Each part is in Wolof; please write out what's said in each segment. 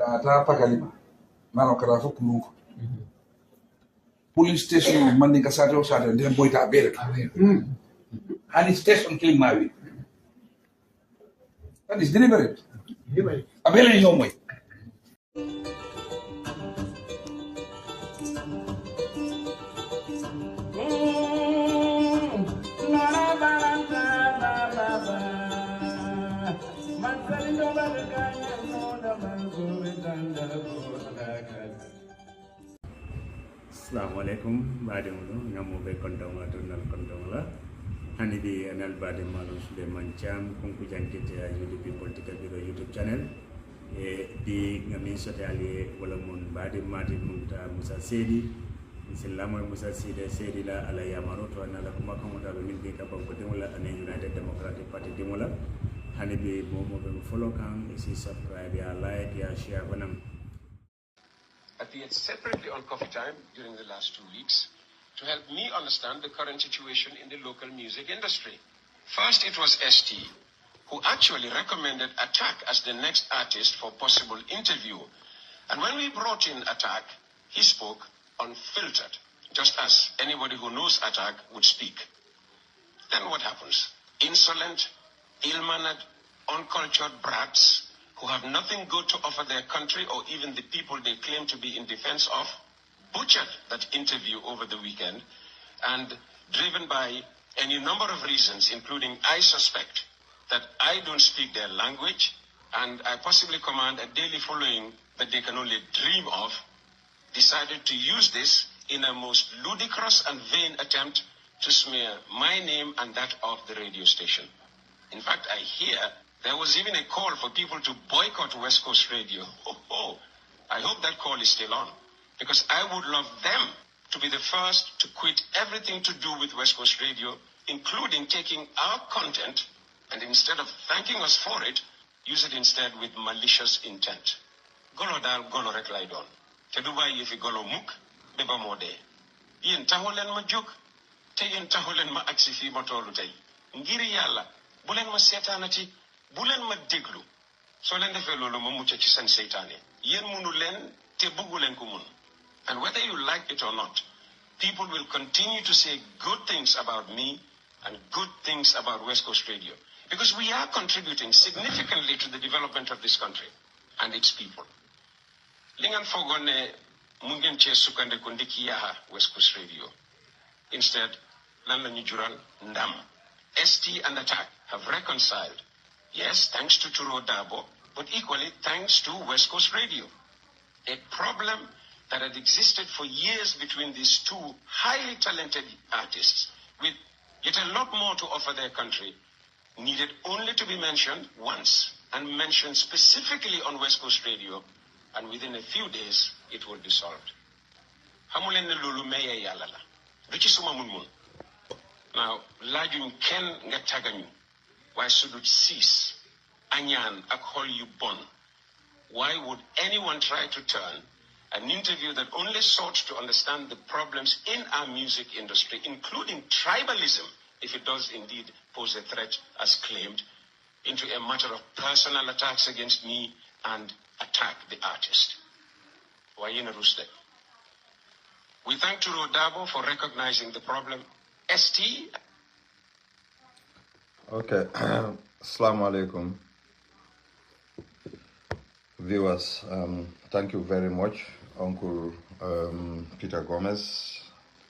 Kata pakalima. Mano kara fo kulunko. Police station mandi kasate o sate ndem boyta abere. Hani station kilim mawi. That is deliberate. Abele no moy. Assalamualaikum badimulu ngamobe kontong aturnal kontong la hani di anal badim malum sude mancam kungku jangkite UDP political bureau YouTube channel di ngamin sote ali wala mun badim mati munta Musa Sedi Silamo Musa Sedi la ala yamaro to anala kuma kamoda be min be ka banko demola ane United Democratic Party demola hani bi momo be follow kan isi subscribe ya like ya share banam. Appeared separately on Coffee Time during the last 2 weeks to help me understand the current situation in the local music industry. First, it was ST, who actually recommended Attack as the next artist for possible interview. And when we brought in Attack, he spoke unfiltered, just as anybody who knows Attack would speak. Then what happens? Insolent, ill-mannered, uncultured brats who have nothing good to offer their country or even the people they claim to be in defense of, butchered that interview over the weekend, and driven by any number of reasons, including I suspect that I don't speak their language and I possibly command a daily following that they can only dream of, decided to use this in a most ludicrous and vain attempt to smear my name and that of the radio station. In fact, I hear there was even a call for people to boycott West Coast Radio. I hope that call is still on, because I would love them to be the first to quit everything to do with West Coast Radio, including taking our content, and instead of thanking us for it, use it instead with malicious intent. Golo dal golo rek lay doon. Te du bàyyi fi golo mukk beba moo dee. Yéen taxu leen ma jóg te yéen taxu leen ma agsi fii ma tollu tey. Ngir Yàlla bu leen ma seetaanati, bu leen ma déglu. Soo leen defee loolu ma mucc ci seen seytaane. Yéen munu leen te bëggu leen ko mun. And whether you like it or not, people will continue to say good things about me and good things about West Coast Radio, because we are contributing significantly to the development of this country and its people. Lingan fogone mungen che sukande kundiki yaha West Coast Radio. Instead, lan lañu jural ndam. ST and Attack have reconciled. Yes, thanks to Turo Dabo, but equally thanks to West Coast Radio. A problem that had existed for years between these two highly talented artists with yet a lot more to offer their country needed only to be mentioned once, and mentioned specifically on West Coast Radio, and within a few days it will be solved. Hamulen ne lolu meye yalla la. Du ci suma mun. Now, lajuñ ken nga tagañu. Why should it cease? Anyan ak xol yu bon. Why would anyone try to turn an interview that only sought to understand the problems in our music industry, including tribalism, if it does indeed pose a threat as claimed, into a matter of personal attacks against me and attack the artist? Wayina Rustek. We thank Turo Dabo for recognizing the problem. ST. Okay. Assalamu alaikum. Viewers, thank you very much, Uncle Peter Gomez.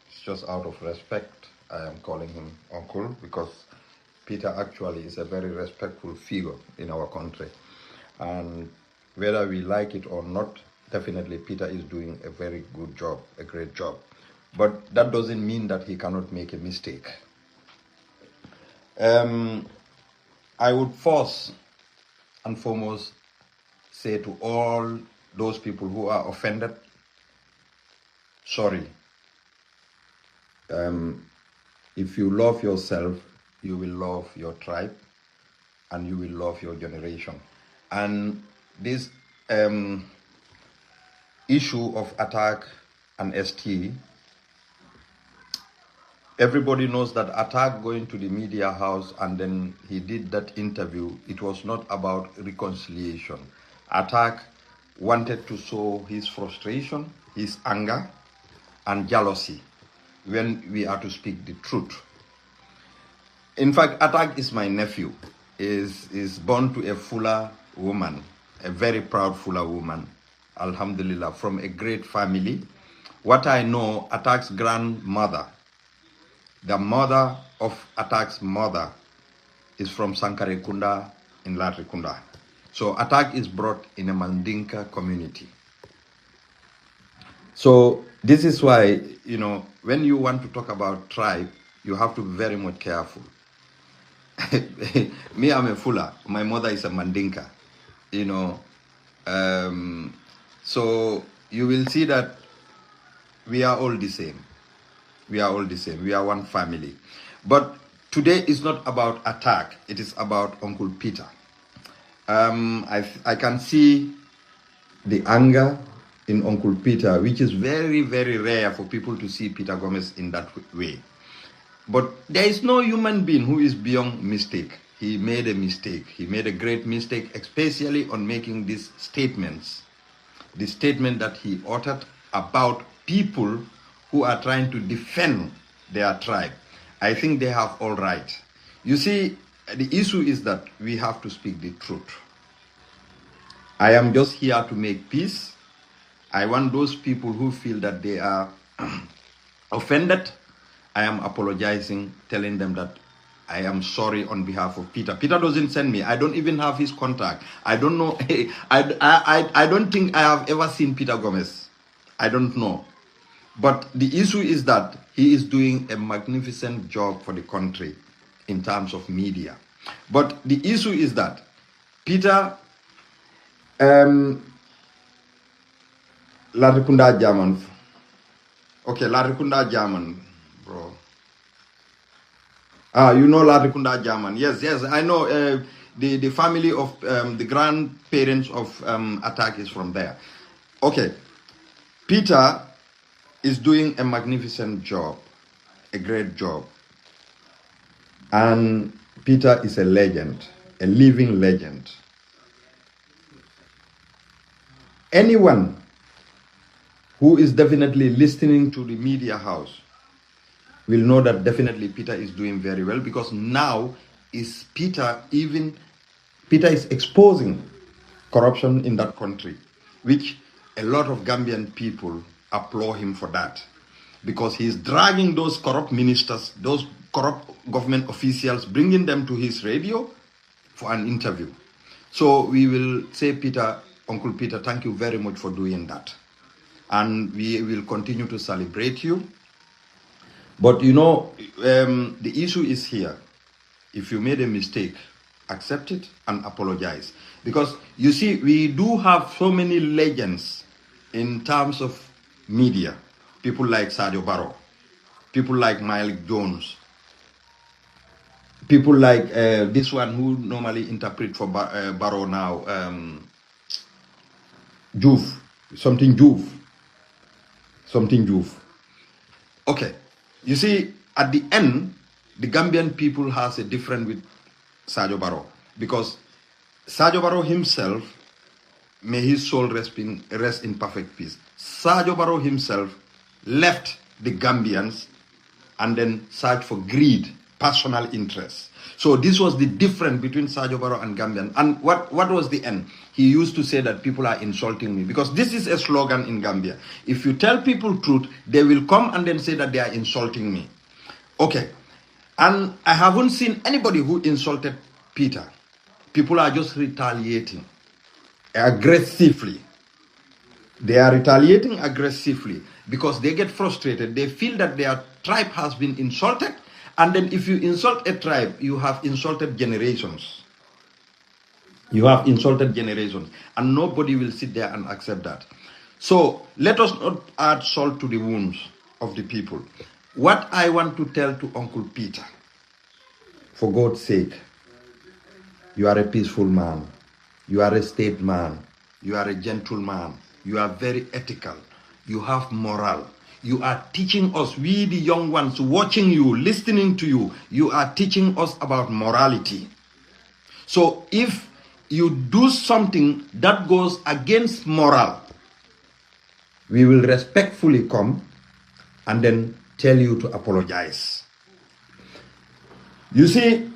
It's just out of respect I am calling him Uncle, because Peter actually is a very respectful figure in our country. And whether we like it or not, definitely Peter is doing a very good job, a great job. But that doesn't mean that he cannot make a mistake. I would first and foremost say to all those people who are offended, sorry. If you love yourself, you will love your tribe and you will love your generation. And this issue of Attack and ST, everybody knows that Attack going to the media house and then he did that interview, it was not about reconciliation. Attack wanted to show his frustration, his anger, and jealousy when we are to speak the truth. In fact, Attack is my nephew. Is born to a Fula woman, a very proud Fula woman, alhamdulillah, from a great family. What I know, Attack's grandmother, the mother of Attack's mother, is from Sankarekunda in Latrikunda. So Attack is brought in a Mandinka community. So this is why, you know, when you want to talk about tribe, you have to be very much careful. Me, I'm a Fula. My mother is a Mandinka, you know. So you will see that we are all the same. We are all the same. We are one family. But today is not about Attack. It is about Uncle Peter. I can see the anger in Uncle Peter, which is very, very rare for people to see Peter Gomez in that way. But there is no human being who is beyond mistake. He made a mistake. He made a great mistake, especially on making these statements. The statement that he uttered about people who are trying to defend their tribe. I think they have all right. You see, the issue is that we have to speak the truth. I am just here to make peace. I want those people who feel that they are offended. I am apologizing, telling them that I am sorry on behalf of Peter. Peter doesn't send me. I don't even have his contact. I don't know. I don't think I have ever seen Peter Gomez. I don't know. But the issue is that he is doing a magnificent job for the country in terms of media. But the issue is that Peter, Latrikunda German. Okay, Latrikunda German, bro. You know Latrikunda German. Yes, I know. The family of the grandparents of Attack is from there. Okay, Peter is doing a magnificent job, a great job. And Peter is a legend, a living legend. Anyone who is definitely listening to the media house will know that definitely Peter is doing very well, because now is Peter is exposing corruption in that country, which a lot of Gambian people applaud him for that, because he's dragging those corrupt ministers, those corrupt government officials, bringing them to his radio for an interview. So we will say, Peter, Uncle Peter, thank you very much for doing that. And we will continue to celebrate you. But you know, the issue is here. If you made a mistake, accept it and apologize. Because you see, we do have so many legends in terms of media. People like Sadio Barrow, people like Mike Jones, people like this one who normally interpret for Barrow now, Juve, something Juve. Okay, you see, at the end, the Gambian people has a difference with Sadio Barrow, because Sadio Barrow himself, may his soul rest in perfect peace. Sadio Barrow himself left the Gambians and then searched for greed, personal interest. So this was the difference between Sadio Barrow and Gambian. And what was the end? He used to say that people are insulting me, because this is a slogan in Gambia. If you tell people truth, they will come and then say that they are insulting me. Okay. And I haven't seen anybody who insulted Peter. People are just retaliating aggressively. They are retaliating aggressively because they get frustrated. They feel that their tribe has been insulted. And then if you insult a tribe, you have insulted generations. You have insulted generations. And nobody will sit there and accept that. So let us not add salt to the wounds of the people. What I want to tell to Uncle Peter, for God's sake, you are a peaceful man. You are a statesman. You are a gentleman. You are very ethical. You have moral. You are teaching us, we the young ones watching you, listening to you, you are teaching us about morality. So if you do something that goes against moral, we will respectfully come and then tell you to apologize. You see,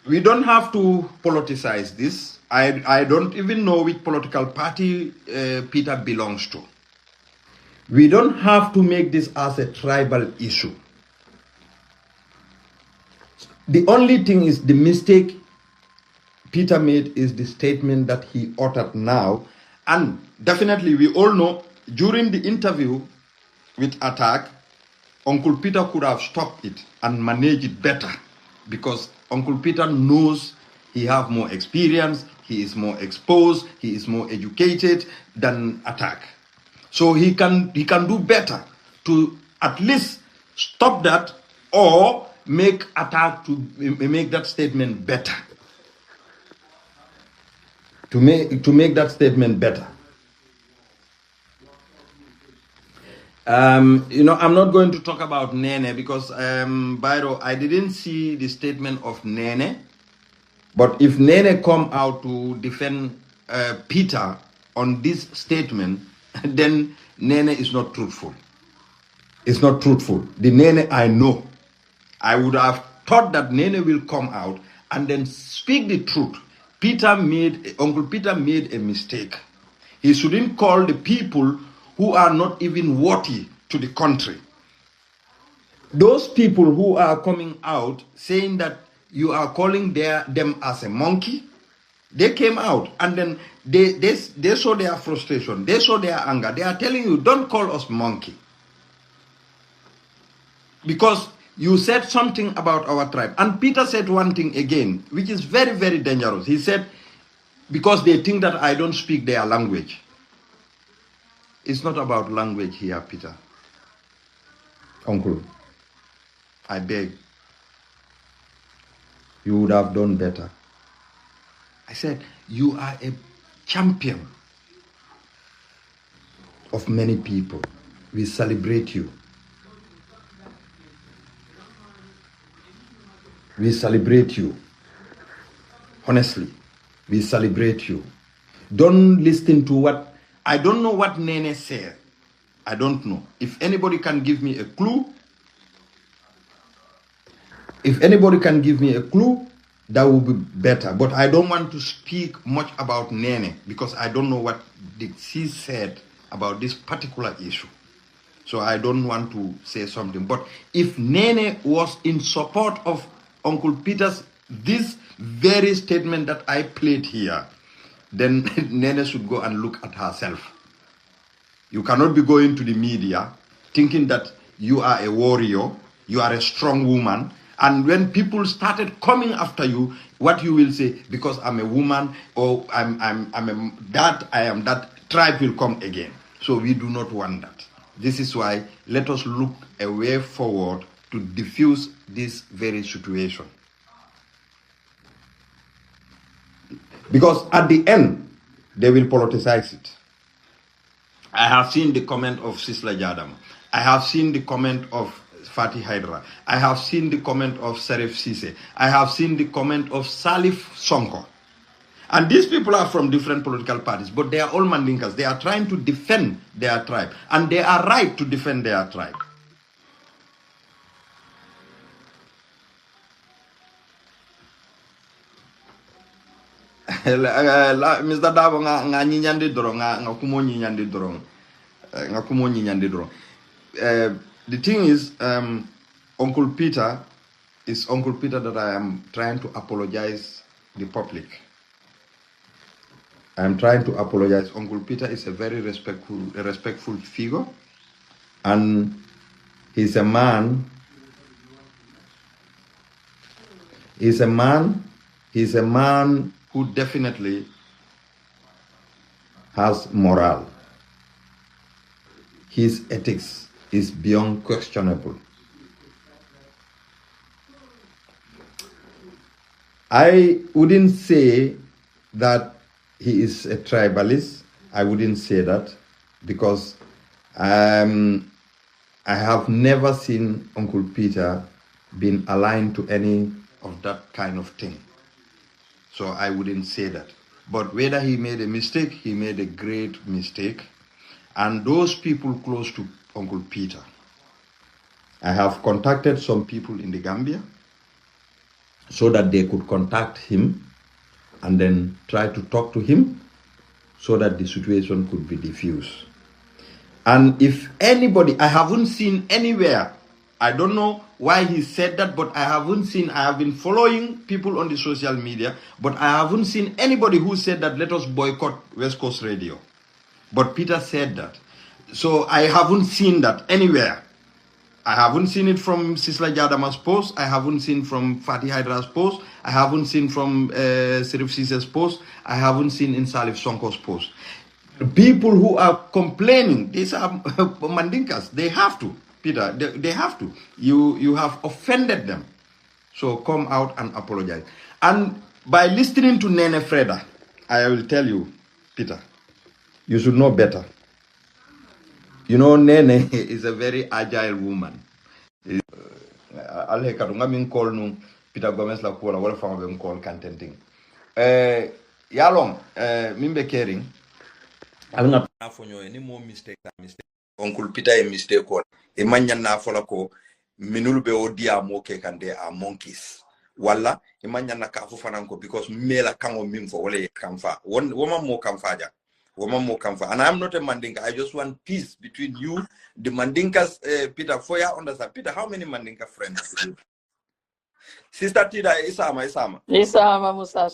we don't have to politicize this. I don't even know which political party Peter belongs to. We don't have to make this as a tribal issue. The only thing is the mistake Peter made is the statement that he uttered now. And definitely we all know during the interview with Attack, Uncle Peter could have stopped it and managed it better, because Uncle Peter knows he have more experience, he is more exposed, he is more educated than Attack. So he can do better to at least stop that or make Attack to make that statement better. To make that statement better. I'm not going to talk about Nene because, Byro, I didn't see the statement of Nene. But if Nene come out to defend Peter on this statement, then Nene is not truthful. It's not truthful. The Nene I know, I would have thought that Nene will come out and then speak the truth. Uncle Peter made a mistake. He shouldn't call the people who are not even worthy to the country. Those people who are coming out saying that you are calling them as a monkey, they came out and then they saw their frustration, they saw their anger. They are telling you, don't call us monkey. Because you said something about our tribe. And Peter said one thing again, which is very, very dangerous. He said, because they think that I don't speak their language. It's not about language here, Peter. Uncle, I beg. You would have done better. I said, you are a champion of many people. We celebrate you. We celebrate you. Honestly, we celebrate you. Don't listen to what, I don't know what Nene said. I don't know. If anybody can give me a clue, that would be better. But I don't want to speak much about Nene because I don't know what she said about this particular issue. So I don't want to say something. But if Nene was in support of Uncle Peter's this very statement that I played here, then Nene should go and look at herself. You cannot be going to the media thinking that you are a warrior, you are a strong woman, and when people started coming after you, what you will say, because I'm a woman or I am that, tribe will come again. So we do not want that. This is why let us look a way forward to diffuse this very situation. Because at the end, they will politicize it. I have seen the comment of Sisla Jadam. I have seen the comment of Fatih Hydra. I have seen the comment of Serif Sise. I have seen the comment of Salif Sonko. And these people are from different political parties, but they are all Mandinkas. They are trying to defend their tribe. And they are right to defend their tribe. Mr. Dabo nga nyinyandi dorong nga kumo nyinyandi dorong the thing is Uncle Peter is Uncle Peter that I am trying to apologize the public. I am trying to apologize. Uncle Peter is a very respectful figure, and he's a man who definitely has morale. His ethics is beyond questionable. I wouldn't say that he is a tribalist. I wouldn't say that because I have never seen Uncle Peter being aligned to any of that kind of thing. So I wouldn't say that. But whether he made a mistake, he made a great mistake. And those people close to Uncle Peter, I have contacted some people in the Gambia so that they could contact him and then try to talk to him so that the situation could be diffused. And if anybody, I haven't seen anywhere, I don't know why he said that, but I have been following people on the social media, but I haven't seen anybody who said that let us boycott West Coast Radio. But Peter said that. So I haven't seen that anywhere. I haven't seen it from Sisla Jadama's post. I haven't seen from Fatih Hydra's post. I haven't seen from Sirif Sise's post. I haven't seen in Salif Sonko's post. The people who are complaining, these are Mandinkas. They have to, Peter. They have to. You have offended them. So come out and apologize. And by listening to Nene Freda, I will tell you, Peter, you should know better. You know, Nene is a very agile woman. Alhe kadunga min call nu Peter Gomez la kuola wala fama be call contenting. Yalong mimbe caring. Alunga na fonyo any more mistake. Uncle Peter a mistake on. E manya na fola ko minulu be odia moke kande a monkeys. Wala e manya na kafu fananko because mela kango mimfo wala kamfa. Woman mo kamfa ja. And I'm not a Mandinka. I just want peace between you, the Mandinkas, Peter. For you understand, Peter, how many Mandinka friends do you? Sister Tida, Isama. Isama Musa,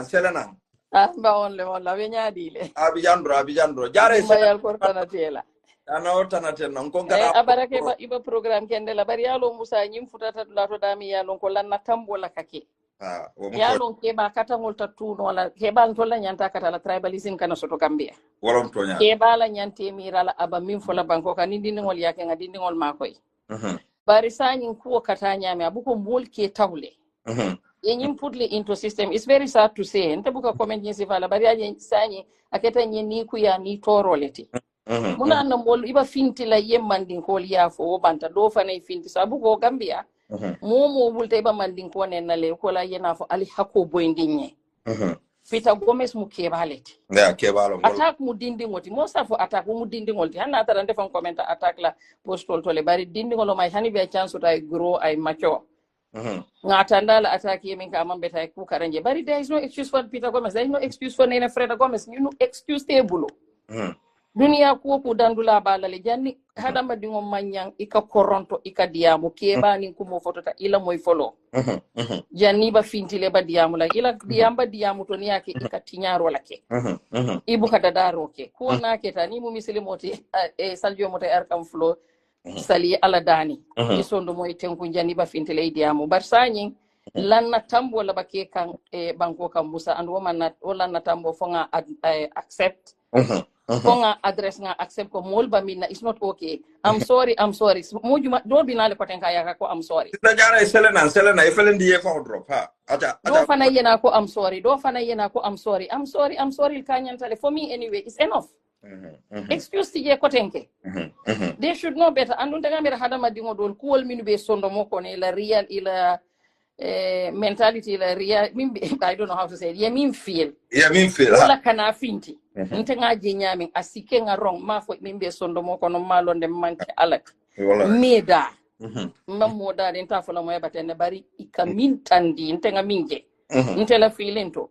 Selena. Ba onle wala wenya dile. Abijandro. Jare Bayal kortana tela. Ano tanatena nkonga. Abarake iba program kende la bari yalo Musa nyim futata lato dami yalo ko lanna tambola kake. Yalo keba kata ngolta tuno wala keba ntola nyanta kata la tribalism kana soto Gambia. Wala mtonya. Keba la nyante mirala aba min fola banko kanindi ngol yake ngadindi ngol makoy. Bari sanyi kuo kata nyame abuko mulke tawle. Yenyim putli into system. It's very sad to say. Nte buka comment nyesi fala bari aje sanyi aketa nyeni ku ya ni toroleti. Muna na mol iba finti la yemmandin ko liya fo banta do fana finti sabu ko Gambia. Momo wulte iba mandin ko nenna le ko la yena fo ali hako boyndinye. Peter Gomez mu kebaleti. Yeah, kebalo. Attack mu dindi ngoti. Most of attack mu dindi ngoti. Hanna tara ndefan comment attack la postol tole bari dindi ngolo mai hani be chance to grow I mature. Ngatanda la attack yemin ka amambe tay ku karanje bari there is no excuse for Peter Gomez. There is no excuse for Nene Freda Gomez. You know excuse table. Dunia ku dandula balale janni hadama dingo manyang ika koronto ika diamu keba ni kumo fotota ila moy folo janni ba fintile ba diamu la ila diamba diamu to niyake ika tinyaro lake ibu kada daro ke ko na ke tani mu muslimoti saljo mota arkam flo sali ala dani isondo moy tenku janni ba fintile diamu barsanyi lanna tambo la bake kan banko kan Musa and woman na wala na tambo fonga accept Konga address nga accept ko molba minna it's not okay. I'm sorry. Mujuma do binale ko tenka yaka ko I'm sorry. Sina jara Selena ifelendi ye fa drop ha. Aja. Do fana yena ko I'm sorry. I'm sorry kanyantale for me anyway it's enough. Excuse tiye ko tenke. They should know better. Andun daga mera hada madingo dol kuol minu be sondo moko ne la real ila mentality la real I don't know how to say it. Yeah, mean feel. Wala kana finti. Ntenga jenyami asike nga wrong mafo mimbe sondo moko no malonde manke alak. Meda. Mamoda den tafola moya batene bari ikamintandi ntenga minje. Ntela feeling to.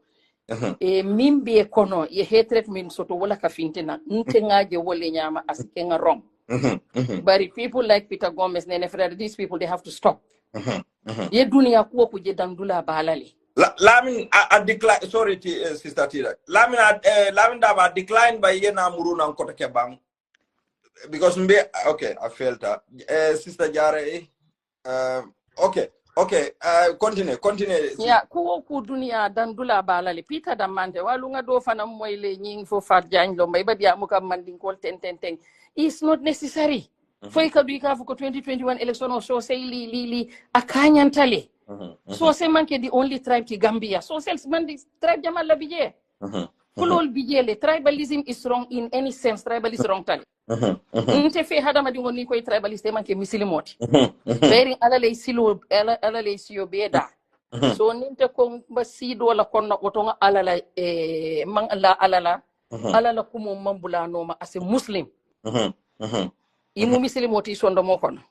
Mimbe kono ye hatred min soto wala ka fintina ntenga je wole nyama asike nga wrong. Bari people like Peter Gomez Nene Freda, these people they have to stop. Ye dunia kuwa kuje dandula balale. Lamin a decline. Sorry, Sister Tira. Lamin daba decline by yena muruna nkota kebang because okay, I felt that. Sister Jare. Okay. Continue. Yeah, kuwa ku dunia dandula balale. Peter Damante walunga do fana moyle nying fo fat jany lo mbay ba dia muka manding kol ten. It's not necessary. Foi kaduika for 2021 election or so say li akanyantale. So say manke the only tribe to Gambia. So sales man the tribe jamal la bije. Kulol bije le tribalism is wrong in any sense. Tribalism wrong tali. Nte fe hada madi ngoni ko tribalist manke muslimoti. Bearing ala le silo beda. so ninte ko ba sido la konno otonga alala man alla alala kumo mambula noma as a muslim imu muslimoti sondo mo kono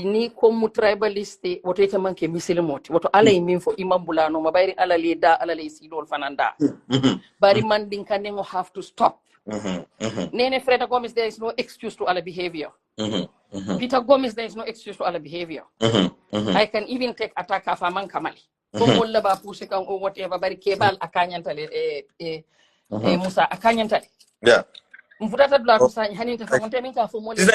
ni ko mu tribaliste woto ita manke muslimoti woto alay min fo imambula noma bayri alale da alale sidol fananda bari man din kanengo have to stop Nene Freda Gomez, there is no excuse to our behavior. Peter Gomez, there is no excuse to our behavior. I can even take attack of Aman Kamali. From Laba Pusikang or whatever, but Kebal Akanyantale, Musa Akanyantale. Yeah. Mfutata black sign Hanita Fontaminka for Molly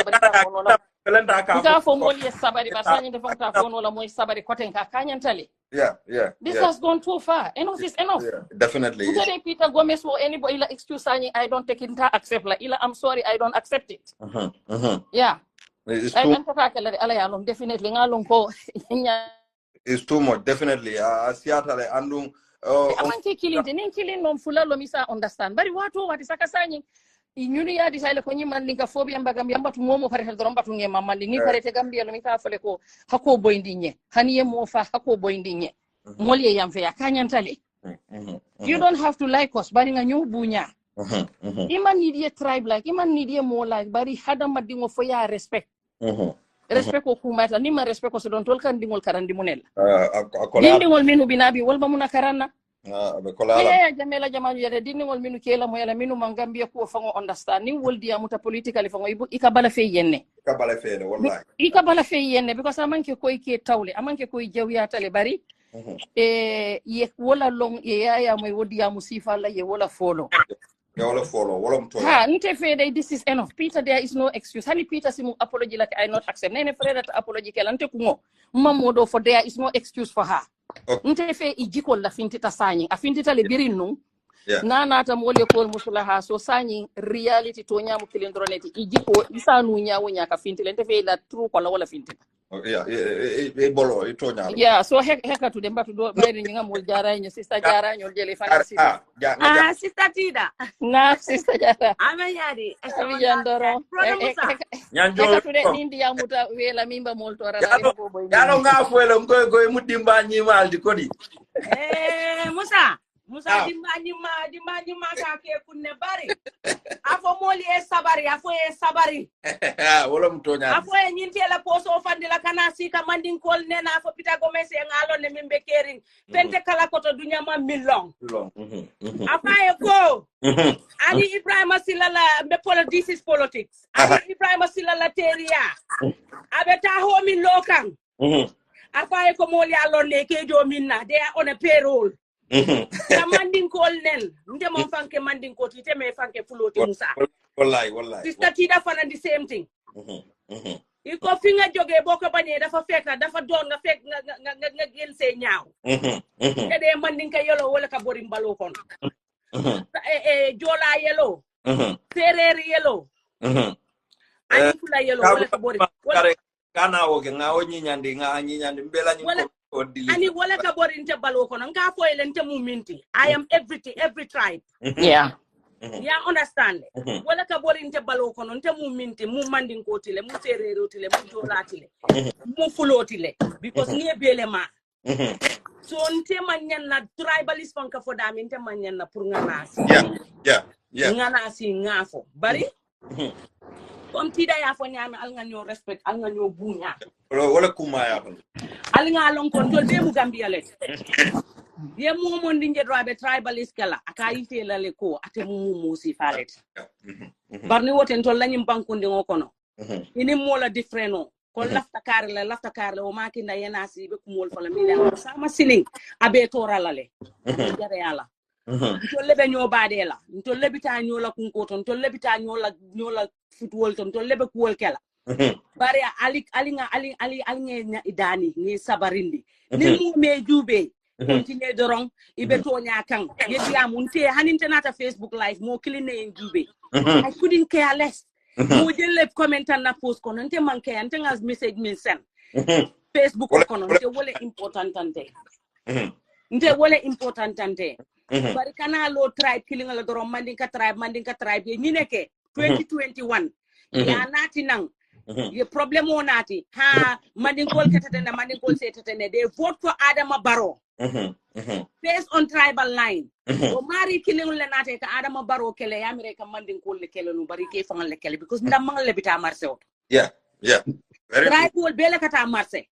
for Molly Sabari, Basani the Fontafonola Moy Sabari Kotenka Kanyantale. Yeah. This has gone too far. Enough is enough. Yeah, definitely. Peter Gomez or anybody excuse signing, I don't take it into accept. Like, I'm sorry, I don't accept it. Yeah. It's I too, can definitely. it's too much, definitely. Seattle and killing non fulalo misa understand. But what is akasani? Inyunia disale kwenye mandinga phobia mbagambia tu momo pare hedromba tunge mamali pare tegambia lo mita fale ko hako boindinye haniye mofa hako boindinye moliye yamfe akanyantale. You don't have to like us bari nga bunya. Iman need tribe like iman need more like bari hada madingo for ya respect. Respect ko kumata nima respect ko don tol kan dingol karandi munel. Dingol minu binabi wolba muna karana. Ya jamela jamaju ya dingol minu kela mo yala minu mangambia ko fango understand ni woldi amuta politically fango ibu ikabala fe yenne. Ikabala fe wallahi. Ikabala fe yenne because amanke ko ike tawle amanke ko jawiya tale bari. Ye wala long ye ya mo wodi ya musifa la ye wala follow. Nite fede, this is enough. Peter, there is no excuse. Hani Peter simu apology like I not accept. Nene Freda apology kela nte kungo. Mamodo for there is no excuse for her. Nte fe ijiko la fintita sanyi. Afintita le birinu. Na ata mwole ko musula ha so sanyi reality to nyamu kilindroneti. Ijiko isa nunya wonya ka fintile nte fe la true kwa la wala fintita. Bolo itonya. Yeah, so heka to demba to do bayri nga mol jara nyo sister jara nyo jele fana sister. Sister Tida. Na sister jara. Ameyadi. Amiyandoro. Heka to de nindi ya muta wela mimba molto rala ko boy. Yalo nga fuelo ngoy mudimba nyimal di kodi. Musa dimba ka ke kunne bari. Afo moli sabari. Wala mtonya. Afo nyinti la poso ofandila kana sika mandin kol nena afo Peter Gomez ngalo ne mimbe kering. Pente kala koto dunya ma milong. Afa ko. Ali Ibrahim Silala me this is politics. Ali Ibrahim Silala teria. Abeta homi lokang. Afa ko moli alone kejo minna. They are on a payroll. Mandin kol nel nde mo fanke mandin ko tite me fanke fuloti Musa wallahi sister Tida fana the same thing iko finga joge boko bane dafa fekk dafa don nga fekk nga gel se ñaaw de mandin ka yelo wala ka bori mbalo kon jola yelo serer yelo ani fula yelo wala ka bori kana woge nga nyinyandi mbela nyi ani wala ka bori nte balo kono nga fo elente muminti I am every tribe. Yeah. Yeah, understand. Wala ka bori nte balo kono nte muminti mu mandin ko tile mu serero tile mu jolatile mu fulotile because ni bele ma. So nte manyan na tribalist fanka fo dami nte manyan na pour nganasi. Yeah. Nganasi ngafo. Bari comme Tida ya fo nyame al nga ñoo respect al nga ñoo buña. Wala kuma ya fo. Al nga lon kon to demu Gambia le. Ye mo mo ndinje drobe tribalist kala aka yite la le ko ate mo musi falet. Barni woten to lañim bankundi ngokono. Ini mo la differeno. Ko lafta kare o maki na yena si be ko mol fala mi len sama siling abe to ralale. Jare yalla. To lebe ñoo baade la to lebita ñoo la kunko ton to lebita ñoo la futwol ton to lebe ko wol kala bari ali dani ni sabarindi ni mu me jube continue dorong ibe to nya kan yedi amunte haninte nata Facebook live mo clean en jube I couldn't care less mo jelle comment na post kono nte manke ante ngas message min send Facebook kono nte wole important ante bari kana lo tribe killing la dorom mandinka tribe ye ñineke 2021 ya nati nang ye problem onati ha mandingol ketetene mandingol setetene they vote for Adama Barrow based on tribal line o mari killing le nate ka Adama Barrow kele yamire ka mandingol le kele no bari ke fangal le kele because ndam mangal le bita marché o yeah very tribal bele kata marché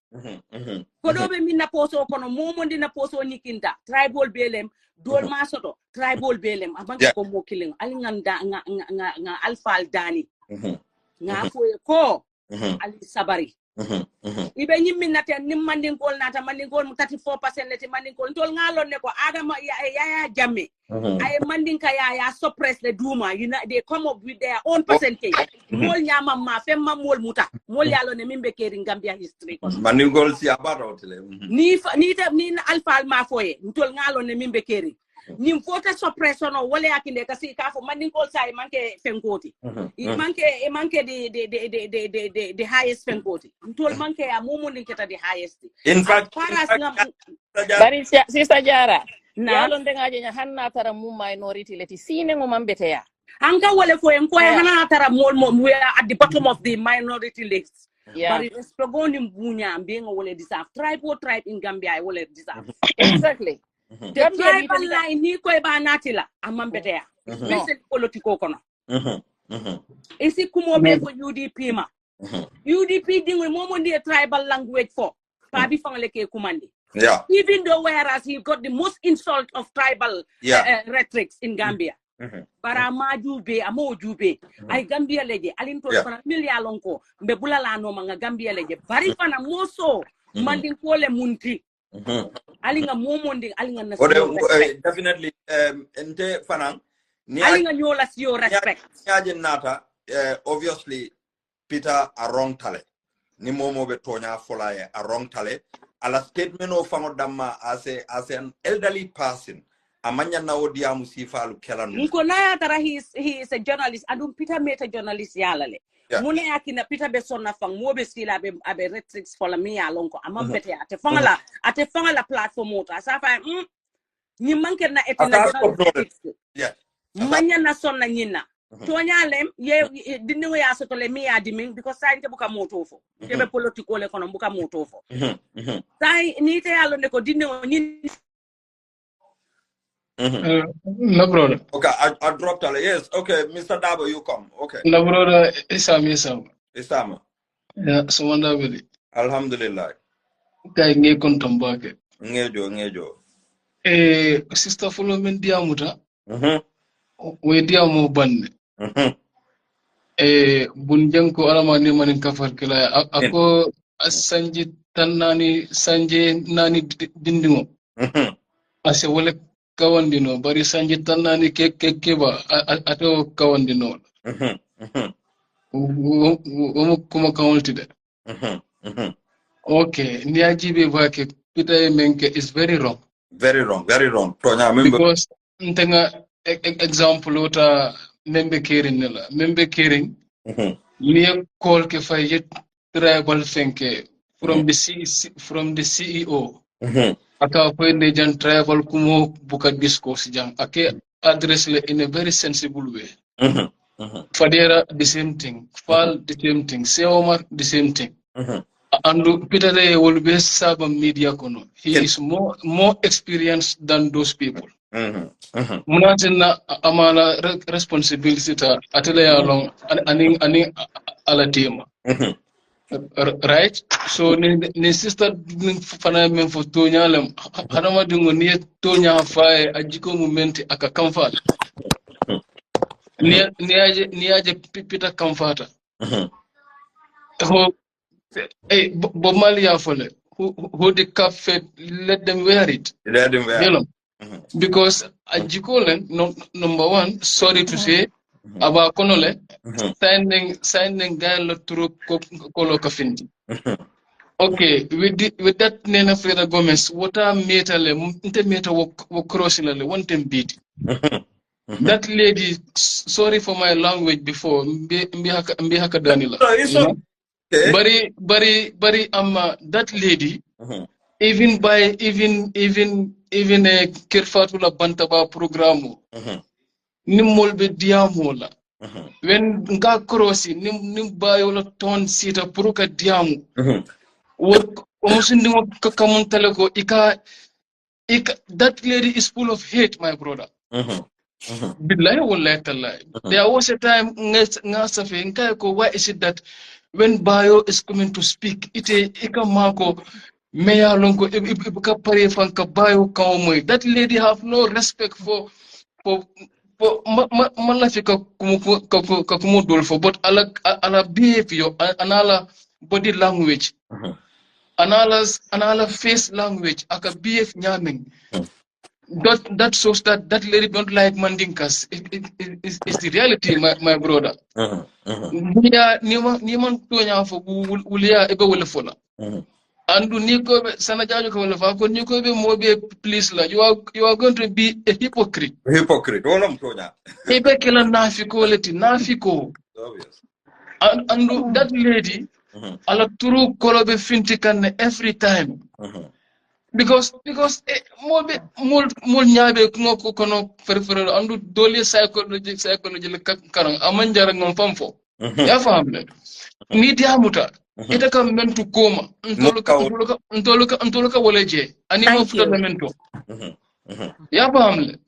ko do be minna poso kono momondi na poso nikinta tribal belem dol masoto tribal belem abanka ko mo killing ali nganda nga alfal dani nga foye ko ali sabari ibe nyimmi nata nim mandingol nata mandingol 34% leti mandingol tol ngalon ne ko Adama ya jamme ay mandinka ya suppress the duma they come up with their own percentage mol nyama ma femma mol muta mol yalo ne mimbe keri Gambia history ko mandingol si abata hotele ni alfa ma foye tol ngalon ne mimbe keri nim fota suppression o wala yakinde kasi ka fo mandingol sai manke fenkoti manke the highest fenkoti tol manke ya mumu linketa the highest in fact bari sister Jara yalo ndengaje nya hanna tara mu minority leti sine ngo mambete ya anga wala fo en ko hanna tara mol we are at the bottom of the minority list but it's progondi mbunya mbenga wala deserve tribe in Gambia wala deserve exactly the tribal line ni ko ba natila amambete ya recent politiko kono isi kumo be ko UDP ma UDP dingwe momo ndi tribal language for pa bi fangale ke kumandi even though whereas he got the most insult of tribal rhetorics in Gambia para majube amojube ay Gambia leje alinto fana milia lonko mbe bulala no manga Gambia leje bari fana moso mandin kole munti alinga momondi alinga na definitely ente fana ni alinga nyola sio respect nyaje nata obviously Peter a wrong tale ni momo be tonya folaye a wrong tale ala statement of fango damma as an elderly person amanya na odia musifalu kelanu nko na tara he is a journalist adum Peter meta journalist yalale mune yakina Peter be sonna fang mo be sila abe retrix fola mi alonko amambete ate fangala platform mota sa fa ni manker na etena manya na sonna nyina toñalem ye dindigo ya soto le mi ya diming because sa inte buka motofo kebe politiko le kono buka motofo sai ni te yalo ne ko dindigo nyin no brother. Okay, I dropped all. Yes, okay, Mr. Dabo, you come. Okay. No brother, Isam. Isam. Yeah, Sumanda Valley. Alhamdulillah. Kay nge kontombake. Ngejo. Sister follow men diamuta. We diamu banne. Bunjanko alamani manin kafar kila ako sanje nani dindingo. Ase wale kawandino bari sanje tanani keba ato kawandino. Kuma kawaltide. Okay, niajibe vake Peter Menke is very wrong. Very wrong. Because ntenga example ota membe caring nela. Membe caring niye call ke fayet tribal fenke from the CEO. Aka pwende jan tribal kumo buka discourse jang. Ake address le in a very sensible way. Fadera the same thing. Fal the same thing. Seomar the same thing. And Peter will be serve media kono. He is more experienced than those people. Munatina amala responsibility ta atele along ani ala team. Right? So ni sister fana men for tonya lem hanama dingo ni tonya fae ajiko momenti aka kamfata. Ni aje Peter kamfata. Hey, Bob Marley who the cap fed, let them wear it. Let them wear it. Because Ajikolen, number one, sorry to say, about Konole, signing dialogue through Kolo Kafindi. Okay, with that Nena Freda Gomez, what are meter walk crossing one time beat. That lady, sorry for my language before, Mbihaka Danila. Bari that lady even a Kirfatula Bantaba programu Nimolbe Diamola when nga crossi nim bayo la ton sita puruka diamu work omusundi mo kamun talako ika that lady is full of hate, my brother. Billahi wallahi tallahi. There was a time why is it that when Bayo is coming to speak, ika mako meya lonko ibuka pare fanka Bayo kaomoy. That lady have no respect for malafika kumudolfo, but ala behavior, anala body language. Anala face language, aka BF nyaming. That shows that lady don't like Mandinkas. It's the reality, my brother. Niman tuanya fo ulia ebe wole fola. Andu niko sanajajo ko wole fa ko niko be mobe please la. You are going to be a hypocrite. Hypocrite. Wala mtonya. Ebe kila nafiko leti nafiko. Obvious. Andu that lady ala turu kolobe finti kan every time. Because mol nyabe ko kono ferfer andu dole psychology le karang amanjara ngom famfo ya famle ni diamuta ita kam mentu koma ntoluka woleje ani mo futa mento ya famle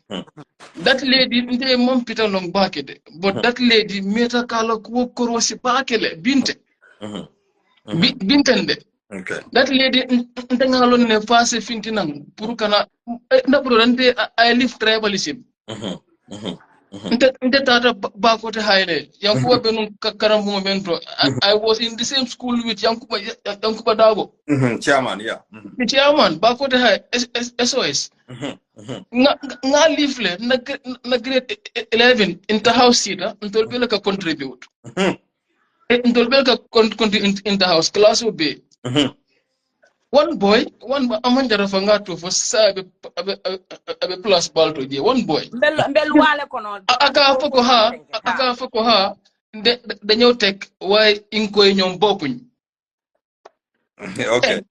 that lady nte mom pita long bakede but that lady meta kala ko korosi bakele binte bintende. Okay. That lady ntangalon ne fase fintinang puru kana na bro nte I live tribalism. Nte tata bakote haile yankuba benu karambu momento. I was in the same school with yankuba Dago. Chairman, yeah. The chairman bakote hai SOS. Nga live le na grade 11 inter house sita ntolbele ka contribute. Ntolbele ka contribute inter house class will be. One boy, amanjara fangato for sabe plus balto je. One boy. Mbelwale kono. Aka foko ha de nyotek why inko nyom bokuñ. Okay.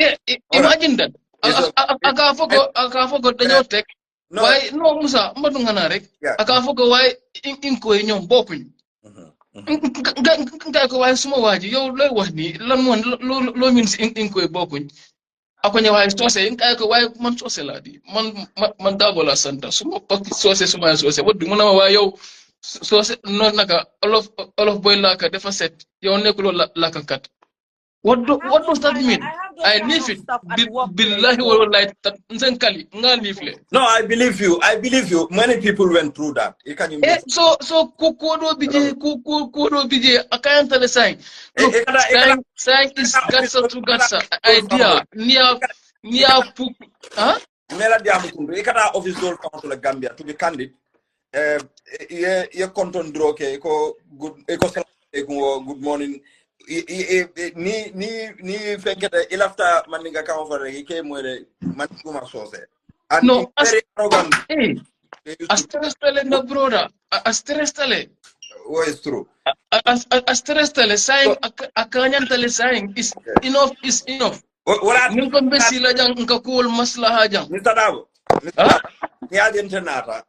Yeah, imagine that. Aka foko de nyotek why no Musa mbadu ngana rek. Aka foko why inko nyom bokuñ. Nga ko way suma waji yow loy wax ni lan mon lo min in koy bokkuñ akoñe way sosé nga ko way man sosé la di man Dabo la santa suma pak sosé suma sosé woddu mo na way yow sosé non naka olof boy la ka defa set yow nekulo la ka kat what does that mean? I live it. Billahi wallahi nzenkali nga live. No, I believe you. Many people went through that. So kodo bije akayanta le sign. Sign is gatsa to gatsa. Idea niya puk. Huh? Mela diamu kundu. Ikata office door council Gambia. To be candid, ye konton droke. Eko good morning. Ni fenkete ilafta mandinga kama fare ike mwere mandinguma sose. And no, very arrogant. Astrestale na brother. Astrestale. What is true? Astrestale saying akanyantale saying is enough is enough. Niko mbesila jang nkakul maslaha jang. Mr. Dabo. Ni agente nata.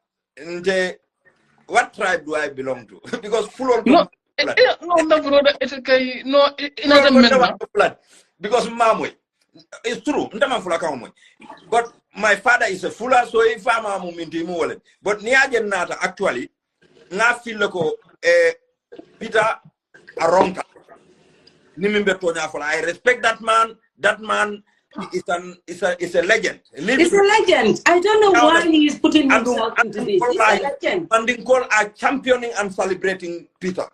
What tribe do I belong to? Because full of no brother etekay no inata menna because mamwe it's true ndama fula kamwe but my father is a fula so if mamu minti mu wole but ni ajen nata actually na feel ko Peter Aronka ni mimbe tonya fula I respect that man is a legend. It's a legend. I don't know why he is putting himself into this. It's a legend. And they call are championing and celebrating Peter.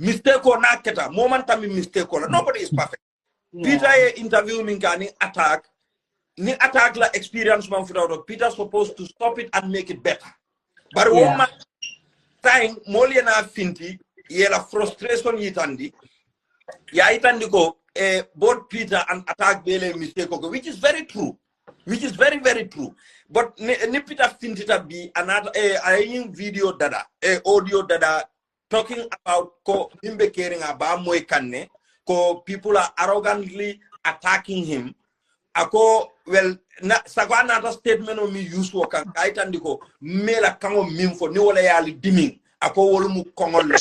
Mistake or not, momentary mistake or nobody is perfect. Peter interview Minkani attack la experience man for Peter supposed to stop it and make it better. But woman time Moliana Finti yela frustration yitandi ya itandi ko both Peter and attack Bele mistake which is very true. Which is very, very true. But ni Peter Finti be another video dada audio dada talking about ko himbe caring about moy kanne ko people are arrogantly attacking him ako well na sagwana ta statement o mi use wo kan kaitandi ko mela kango mim fo ni wala yali diming ako wolu mu kongol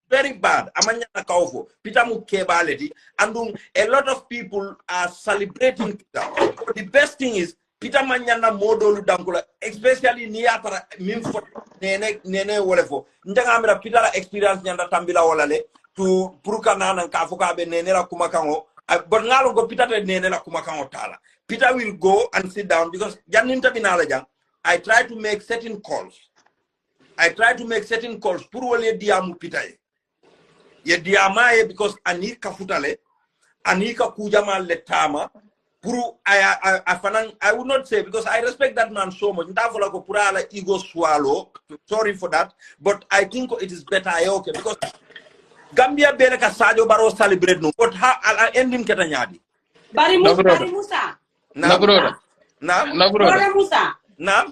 very bad amanya na kaufo Peter mu kebaleti and a lot of people are celebrating Peter. The best thing is Peter manyana modolu dankula especially ni atara mimfo nene wolefo ndanga amira Peter experience nyanda tambila wala le to puruka nana ka foka be nene la kumakango but ngalo go Peter te nene la kumakango tala Peter will go and sit down because janinta binala jang I try to make certain calls pour wole diamu Peter ye diamaye because anika futale anika kujama letama puru I would not say because I respect that man so much ndavola ko purala ego swallow sorry for that but I think it is better okay because Gambia bele ka Sadio Barrow celebrate no but how I'll end him keta nyadi bari Musa na brother Musa na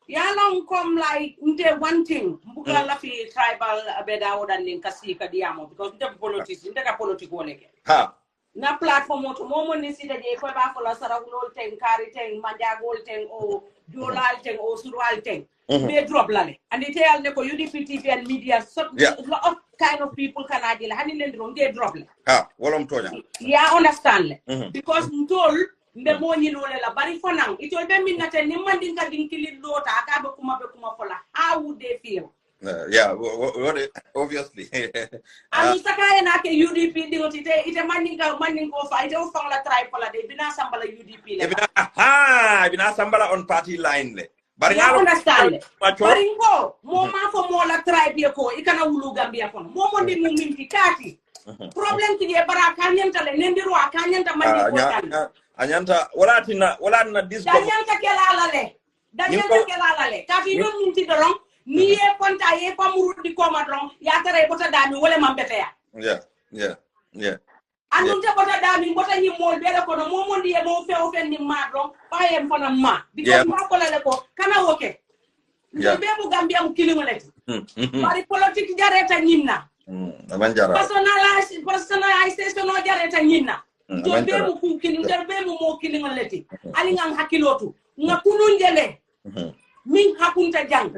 yalong come like nte one thing mbuga la fi tribal beda odan kasi ka diamo because nte politics nte ka politique woleke ha na platform to momo ni sida je ko ba fola sarawul ten kari ten manjagol ten o jolal ten o surwal ten be drop lale and it tell ne ko UDP TV and media so lot of kind of people can adila hani len ron de drop le ha wolom tonya ya understand le because ntol mbe mo nyi lole la bari fonang ito be min ngate ni mandi nga dinkili lota ka be kuma fola how would they feel obviously ani saka na ke UDP dingoti ite mandi ko fa ite o fang la try fola de bina sambala UDP le bina sambala on party line le bari ya understand bari ngo mo ma fo mo la try bi ko ikana wulu Gambia kono mo mo ndi mum minti kati problem ki de bara kanyanta le nendiro akanyanta mandi ko tan anyanta wala na this danyanta kelala le kafi non minti dorong ni e konta e pamuru di koma dorong ya tare bota dami wala mambete yeah andun te bota dami bota ni mol bele ko no mo ndi e mo fe o fen ni ma dorong pa e fona ma because ma ko le ko kana woke be mu Gambia mu kilingoleti bari politique jareta nyinna amanjara personalisation no jareta nyinna be mu ku kiling be mu mo kilingoleti ali ngang hakilotu nga kununjele min hakunta jang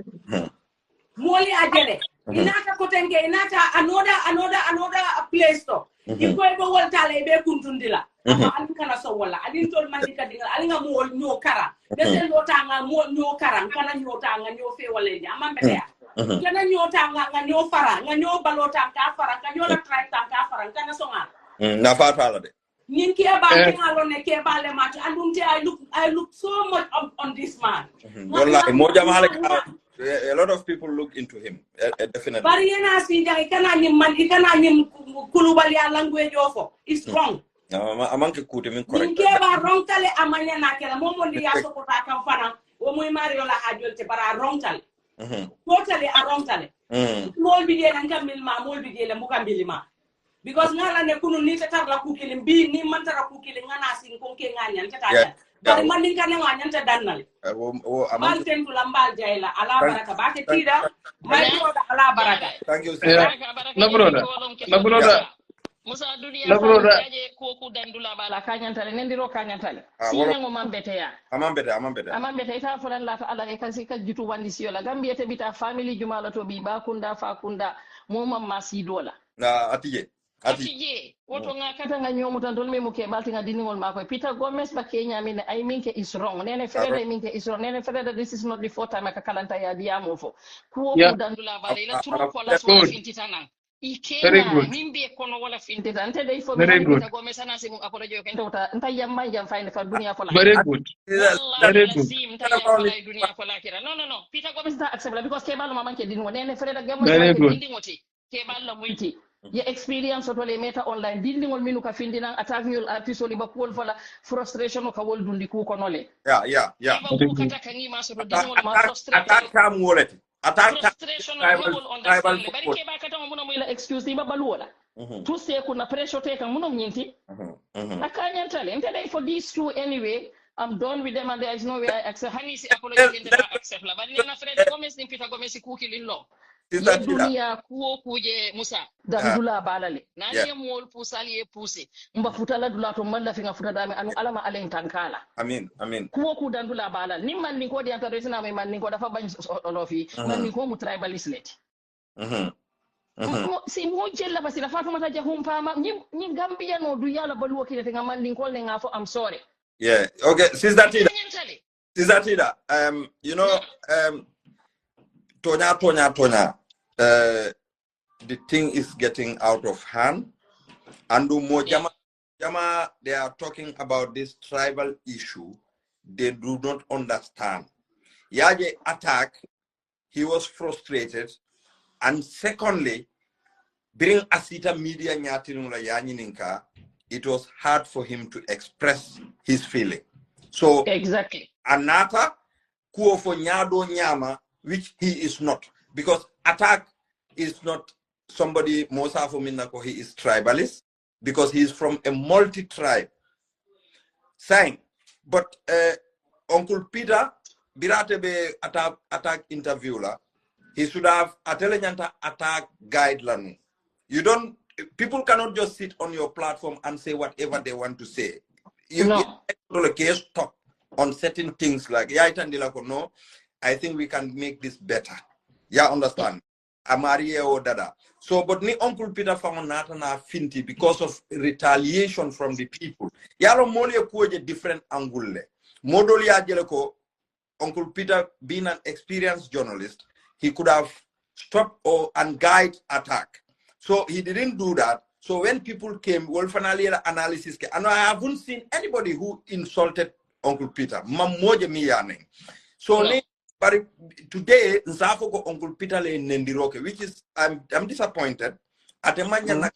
moli ajele inata kotenge inata another place to iko ebo woltale be kuntundila ali kana so wala ali tol mandika dingal ali nga mo nyo kara dese lotanga mo nyo kara kana nyo tanga nyo fe wala ni amambete kana nyo tanga nga nyo fara nga nyo balota ka fara ka nyo la try tanga fara kana so nga na fala de nin ke ba ngalone ke ba le mat andum te I look so much on this man wallahi mo jamale a lot of people look into him definitely bari yana si jang kana nim kulubali language ofo is strong amanke kuti min correct nin ke ba rontale amanya na kala mo ndi ya sokota kan fana o muy mario la hajolte bara rontale totally a rontale mol bi de nan kamil ma mol bi de le mo kambilima because ngala ne kunu ni tatar la kukili bi ni mantara kukili ngana sin konke nganya tata bari man ninka ne nganya ta dannal mal tentu lambal jayla ala baraka bake tida mai ko ala baraka thank you na broda Musa dunia yaje ko dandula bala kanyantale nendiro kanyantale sine ngo mambete ya amambete ita fulan la ta ala e kasi ka jitu wandi siyola Gambia te bita family jumala to bi ba kunda fa kunda mo mamma si dola na atije woto nga kata nga nyomu tan don memo ke balti nga diningol mako Peter Gomez ba Kenya mine I minke is wrong nene fere minke is wrong nene fere this is not the fourth time ka kalanta ya diamo fo ko dandula bala ila turu ko la so fintitana ikena mimbe kono wala fintita ante dai fo Peter Gomez ana singu akoda jo kenta uta nta yamma jam fayne fa dunia fo la very good dunia fo la kira no Peter Gomez ta accept because ke balu mamanke dingo nene fere da gamma dingoti ke balla muyti ye experience to le meta online dindingol minu ka findinan attack yol artisoli ba kol fala frustration ka wol dundi ku ko nole yeah ba ku kata kangi ma so dindingol ma frustration attack kam wolati attack frustration wol understand bari ke ba kata mo la excuse ni ba baluola to say kuna pressure te kan munom nyinti akanyantale ente for these two anyway I'm done with them and there is no way I accept Hanisi apology in the accept la bari na Fred Gomez ni Peter Gomez ku kilillo dunia kuo kuje Musa dandula balale nani mol pusali e pusi mba futala dula to malla finga futada me anu alama alen tankala amin kuo ku dandula balale nimman ni ko di anta resina me man ni ko dafa bañ olofi man ni ko mu tribalist leti si mo jella basi la fatuma ta jahum pama ni Gambia no du yala balu wakile te ngamal din kol nga fo am sorry. Yeah. Okay, Sister Tida, you know, Tonya, the thing is getting out of hand. And Jama, they are talking about this tribal issue. They do not understand. Yaje attack, he was frustrated. And secondly, bring Asita media nyatinula yanyininka, it was hard for him to express his feeling. So exactly. Anata kuofo nyado nyama, which he is not. Because attack is not somebody Mosafo Minako, he is tribalist, because he is from a multi-tribe. Saying, but Uncle Peter, Birate be attack interviewer, he should have attack guideline. You don't, people cannot just sit on your platform and say whatever they want to say. You case talk on certain things like no, I think we can make this better. Yeah, understand. Amarie or dada. So, but ni Uncle Peter found na finti because of retaliation from the people. Yalo moli a different angle. Modoli ajeleko, Uncle Peter being an experienced journalist, he could have stopped and guide attack. So he didn't do that. So when people came, well, finally analysis, and I haven't seen anybody who insulted Uncle Peter. Mamoje miyane. So but today, Nzafoko Uncle Peter le nendiroke, which is I'm disappointed. At a manya,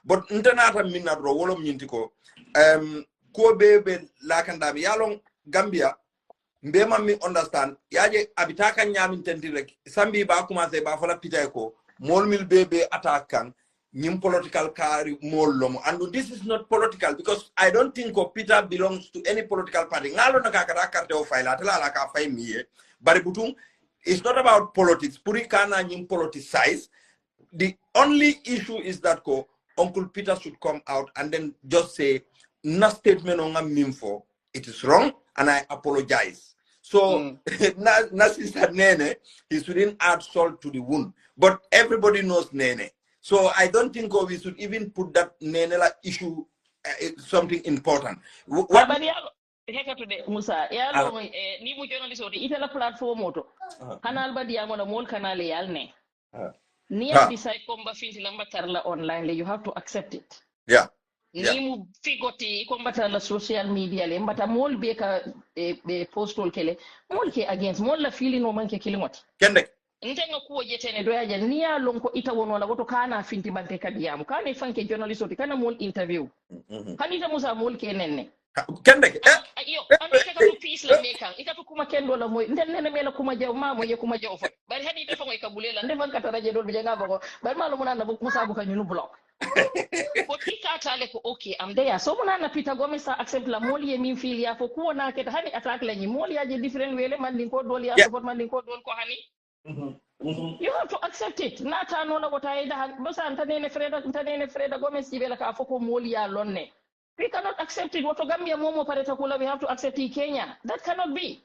but internata minadro wolom yintiko. Ko bebe lakandami yalong Gambia. Mbema mi understand. Yaje abitaka nyami tendirek. Sambi ba kuma se ba fola Peter ko. Mol mil bebe attack Nim political carry more lomo. And this is not political because I don't think Peter belongs to any political party. Ngalo nakakakarte o file atela la ka file miye. But it's not about politics. Purikana nim politicize. The only issue is that Uncle Peter should come out and then just say, "Na statement on a mimfo. It is wrong, and I apologize." So, na sister Nene, he shouldn't add salt to the wound. But everybody knows Nene. So I don't think we should even put that Nenela issue something important. Heka today Musa yalo ni mu journalist oti itala platform oto kanal badi amona mol kanal yalne ni decide komba finti lamba tarla online you have to accept it. Yeah. Ni mu figoti komba tarla social media le mbata mol be ka be postol kele mol ke against mol la feeling no manke kilimot Kende ntenga kuwo jetene do yaja ni ya lonko ita wono la goto kana finti bante kadiyamu kana fanke journalist oti kana mol interview kanita Musa mol ke nenne Kende yo amika to peace la meka ikatu kuma kendo la moy ndene mela kuma jaw mamo ye kuma jaw fa bari hani defa ngoy kabulela ndefan katara je dol bi janga bako bari malo munana bu Musa bu kanyunu block ko tika tale ko okay am there so munana Peter Gomez accept la moli ye min fili ya fo ko na keta hani attack la ni moli ya je different wele man din ko dol ya support man din ko dol ko hani you have to accept it nata no la wota ida basa antanene Freda Gomez jibela ka fo ko moli ya lonne. We cannot accept it. What Gambia Momo Paretakula, we have to accept it Kenya. That cannot be.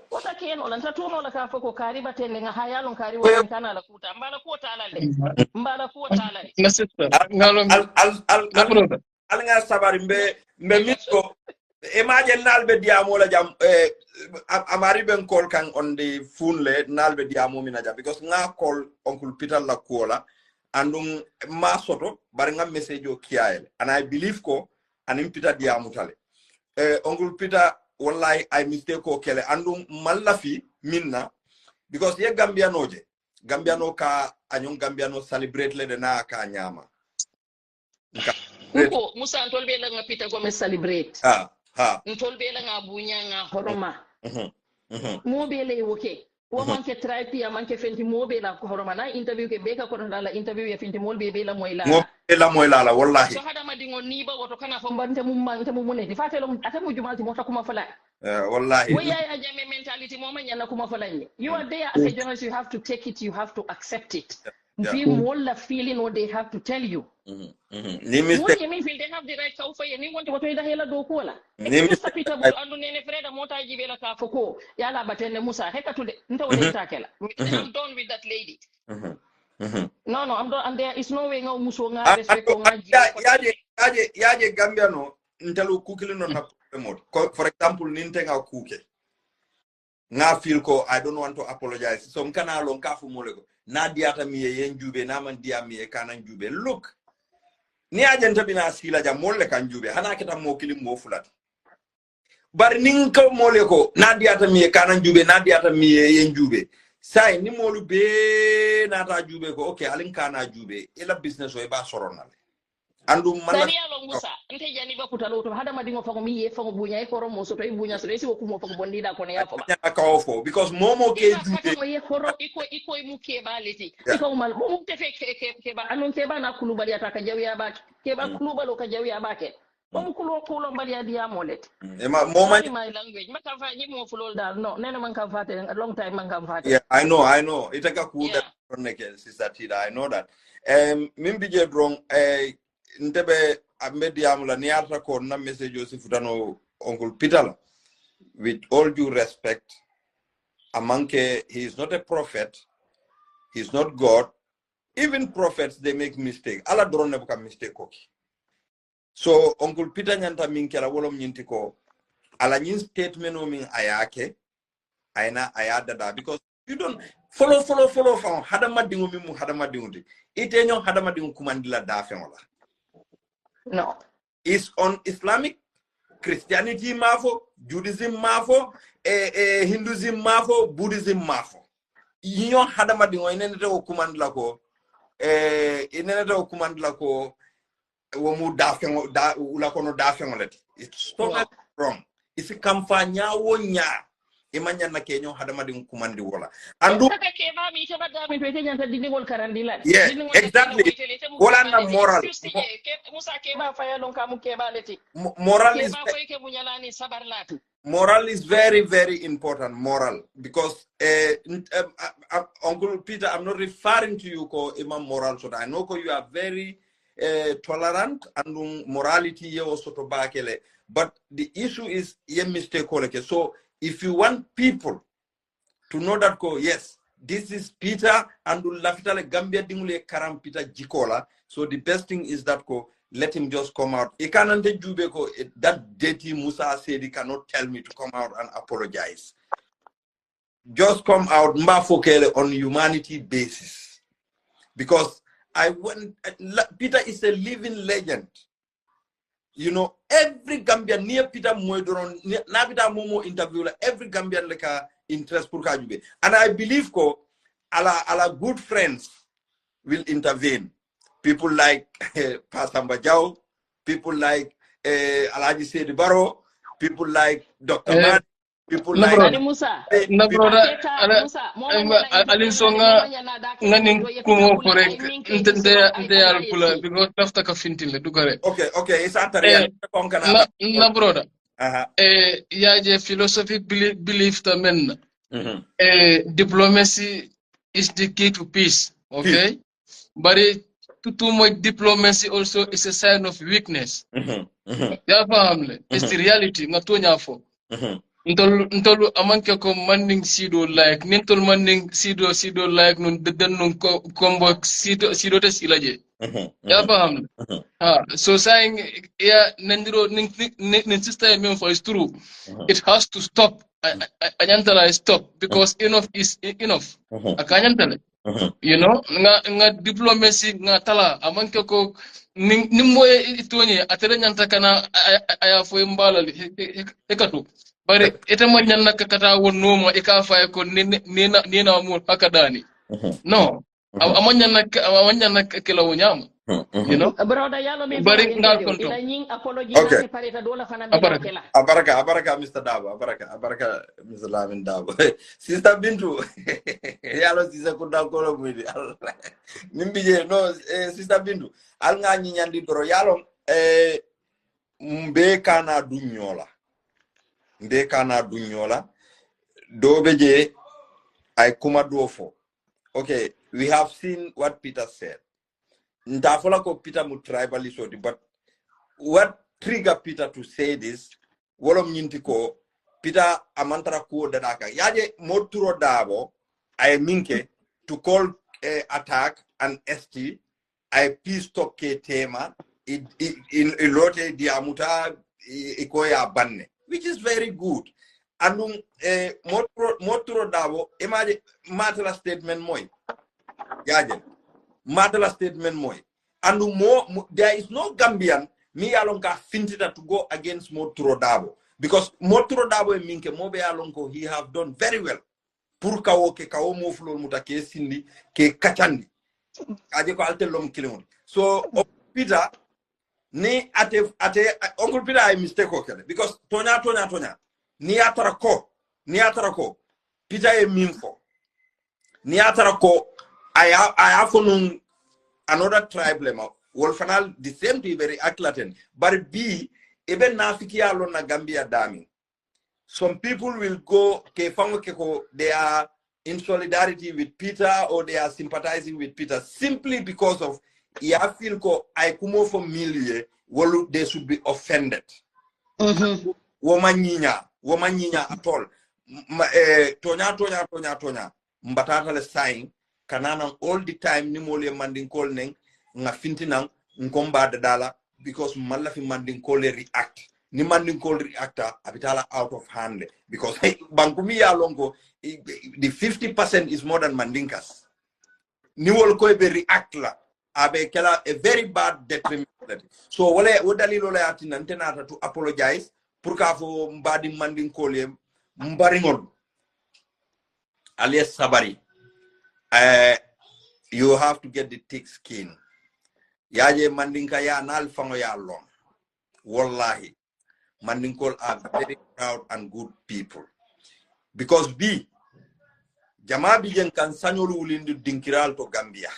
What I can on Tatuno la Kafoko Kariba telling a Hayalon Kariwa Canala Kuta, Mbala Kuta, Alanga Sabarimbe, Memito, imagine Nalbe Diamola Jam, Amariben Kolkang on the Funle, Nalbe Diamominaja, because now call Uncle Peter Lakuola. Andung masoto baringa message o kiael and I believe anim Peter diamutale Uncle Peter wallahi I mistake ko kele andung malafi minna because ye Gambiano ka anyong Gambiano celebrate le na ka nyama Uko Musa ntolbe la nga Peter Gomez celebrate ntolbe la nga bunya nga horoma mo bele woke wo manke tripe ya manke fenti mobe la ko horoma na interview ke beka ko la interview ya fenti molbe be la moy la wallahi so hada madingo ni ba woto kana fo bante mum ne di fatelo atamu jumalti mota kuma fala wallahi wo ya ajame mentality mo man yana kuma fala ni you are there as a journalist you have to take it you have to accept it feel more la feeling what they have to tell you. Ni More mistake. you feel they have the right to offer you. Ni want to ida hela do kola. Ni Musa Peter Bol andu nene Freda mota jibela ka foko yala batene Musa heka to nta wole takela. I'm done with that lady. No, I'm done, and there is no way no muso nga respect nga yaje Gambia no ntelu kukili no na promote. For example, nintenga kuke. Nga feel ko I don't want to apologize. So mkana lo nkafu molego. Na diata miye yenjube na man dia miye kana njube. Look. Ni agenta bina sila ja molle kan jube. Hana kita mokili mofulat. Bar ninka moleko na diata miye kana njube na diata miye yenjube. Sai ni molu be na ta jube ko okay alin kana jube. Ila business way ba soronal. Andu man Dari alo Musa, ante jani ba kutalo to hada madingo fango miye fango bunya e koro mo so to bunya so desi ko kumo fango bondida ko ne yafa ba. Ya ka because momo ke jube. Ko ye koro iko mu ke ba leti. Iko mal mo te fe ke ba anon ke ba na kulu bali ataka jawi ba ke ba kulu balo ka jawi ba ke. Mo kulo bali adi amolet. E ma moma my language maka fa ni mo fulol dal no nene man kan fate a long time man kan fate. Yeah, I know. Itaka ku that sister Tida, I know that. Mimbi je drong ntebe amediam la niarta ko na message Joseph Uncle Peter, with all due respect, Amanke, he is not a prophet, he's not God. Even prophets, they make mistake. Allah don't never mistake koki. So Uncle Peter nyanta minkela wolom nyintiko ala nyin statement o min ayake aina ayada da, because you don't follow from hadama dingo mimu hadama dingo ite nyon hadama dingo kumandila da fengola. No. It's on Islamic, Christianity mafo, Judaism mafo, Hinduism mafo, Buddhism mafo. Inyo hadama dingo inenete okumandila ko womu da fengo da ulakono da fengoleti. It's totally wrong. Isi kamfanya wonya imanya na kenyo hadama dingo kumandi wola. Andu yeah, exactly. Wala na moral. Moral is very, very important. Moral, because Uncle Peter, I'm not referring to you ko imam moral. So I know you are very tolerant and morality ye also to bakele. But the issue is ye mistake koleke. So if you want people to know that yes, this is Peter and lafitale Gambia dingule karam Peter Jikola. So the best thing is that let him just come out. Ikanante Jubeko, that dirty Musa said he cannot tell me to come out and apologize. Just come out mbafokele on humanity basis. Because Peter is a living legend. You know, every Gambian near Peter Moedoron, na Peter Momo interview, every Gambian like a interest for Kajube. And I believe ala good friends will intervene. People like Pastor Bajau, people like Alaji Sedi Baro, people like Dr. Man, people like Musa. No brother, Alin songa nganing kumo korek inte alpula because tafta ka fintile dugare. Okay, it's antari konkana. No brother. Yaje philosophy belief the men. Diplomacy is the key to peace. Okay, but too much diplomacy also is a sign of weakness. Ya family, it's the reality. Ngatonya fo. Ntolu amanke ko manding sido like nintol manding sido like nun den nun combo sido te silaje. Ya family. So saying yeah nendiro nin sister me for is true. It has to stop. Anyantala stop because enough is enough. Akanyantala. You know, nga diplomacy nga tala amanke ko nimbo itoni atere nyanta kana aya fo mbala hekatu bari ete mo nyanna kata wonno mo e ka fa ko ni na mo akadani no amanya kila wonyama you know brother yalo me bari ngal konto okay abaraka Mr. Dabo abaraka Mr. Lamin Dabo Sister Bintu yalo sisa kunda ko mwidi nimbije no Sister Bintu al nga nyandi doro yalo mbe kana dunyola dobe je ay kuma dofo okay, we have seen what Peter said. Ndafola ko Peter mu tribalist, but what triggered Peter to say this? Wolom nyintiko Peter amantara ko dadaka. Yaje moturo dabo ay minke to call attack an ST ay peace talk ke tema in lote diamuta ikoya banne, which is very good. Andum moturo dabo imagine matala statement moy yaje matala statement moy andum mo there is no Gambian mi alonka fintita to go against moturo dabo because moturo dabo e minke mobe alonko he have done very well pour kawo ke kawo mo fulol mutake sindi ke kachandi aje ko altelom kilon so Peter ni ate Uncle Peter I mistake okay because tonya ni atara ko Peter e mimfo ni atara ko I have another tribe lema wolfanal the same to very aclaten but B even nafiki alon na Gambia dami some people will go they are in solidarity with Peter or they are sympathizing with Peter simply because of ya feel ko I kumo familiar they should be offended. Womanyinya at all. Tonya. Mbatata le sign kanana all the time ni mole manding call neng nga fintinang nkomba dala because malafi manding call react. Ni manding call reactor abitala out of hand because bankumi ya longo the 50% is more than mandinkas. Ni wol ko be react la abe kala a very bad detriment. So wale wodalilo la atina ntenata to apologize pour ka fo mbadi manding call mbaringol alias sabari you have to get the thick skin yaje mandinka ya nal fango ya long wallahi mandinkol are very proud and good people because B jama bi jen kan sañolu wulindi dinkiral to Gambia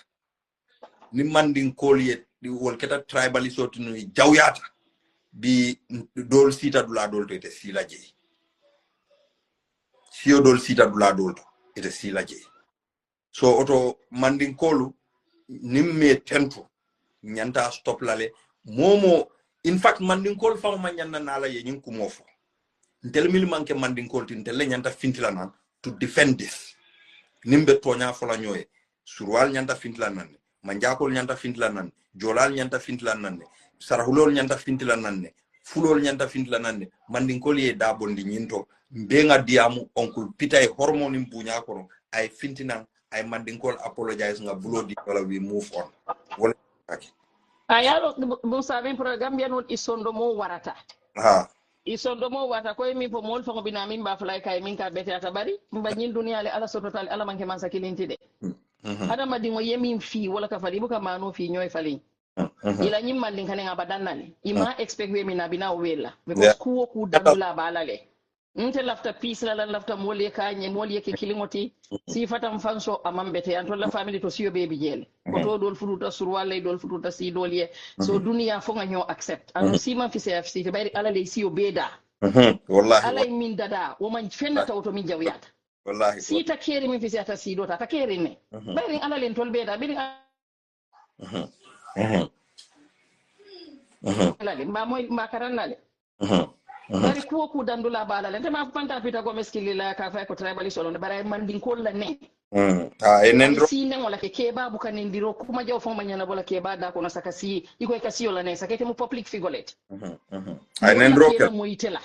ni mandinkol ye di wol keta tribalisoti no jawyata bi dol sita dula dol to ite sila je sio dol sita dula dol to ite sila je so oto mandinkolu nimme tentu nyanta stop lale momo in fact mandinkol fa ma nyanna nala ye nyin kumofo ntel mil manke mandinkol tin tel nyanta fintila nan to defend this nimbe tonya fola nyoy surwal nyanta fintila nan manjakol nyanta fintila nan jolal nyanta fintila nan sarahulol nyanta fintila nan fulol nyanta fintila nan mandinkol ye dabondi nyinto mbenga diamu Uncle Peter e hormone mbunya kono ay fintina ay mandinkol apologize nga bulodi wala we move on wala okay. Ayalo Musa bin program ya non isondo mo warata. Isondo mo wata ko mi po mol fango binami ba fly kay min ka beti atabari mba nyin dunia le ala soto tal ala manke mansa kilinti de. Ada madingo yemin fi wala ka fali buka mano fi nyoy fali. Ila nyim mandin kanenga badannani. Ima expect we mina bina wela because kuwo ku dadula balale. Nte lafta peace la lafta mole ka nye mole ke kilingoti si fata mfanso amambete anto la family to siyo baby jele koto dol furuta surwale dol furuta si dolye so dunia fonga nyo accept anu si man fi CFC te bayri ala le siyo beda wallahi ala min dada wo man fenna tawto min jawyata wallahi si ta keri min fi CFC si dota ta keri ne bayri ala len tol beda bayri ala le ma moy makaran le bari kuwo ku dandula bala le tema fanta Peter Gomez kilila ka fa ko tribalist olon bare mandinkol la ne enendro si ne wala ke keba bu kanindiro kuma jaw fo manyana bola keba da ko no saka si iko ka si ola ne sakete mu public figure enendro ke mo itela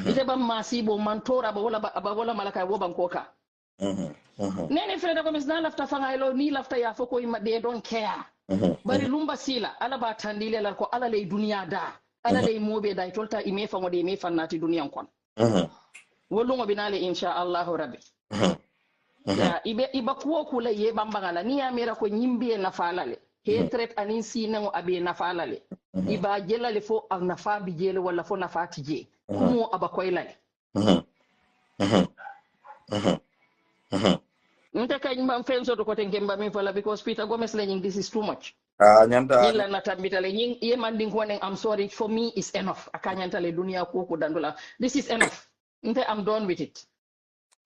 ite ba masibo mantora ba wala malaka wo bankoka nene Peter Gomez na lafta fanga ilo ni lafta ya fo ko they don't care bari lumba sila ala ba tandile la ko ala le dunia da ala lay mobe day tolta ime fango de me fannati duniyan kon wolungo binale insha Allah rabbi ya iba kuwo kula ye bambangala ni amira ko nyimbe na falale hatred anin sinango abe na falale iba jelale fo al nafa bi jele wala fo nafati je kumo aba koylale nta kany mbam fenso to ko tenkemba mi fala because Peter Gomez learning this is too much nyanta ila natambitale nying ye manding ko I'm sorry for me is enough akanyanta le dunia ko dandula this is enough nte I'm done with it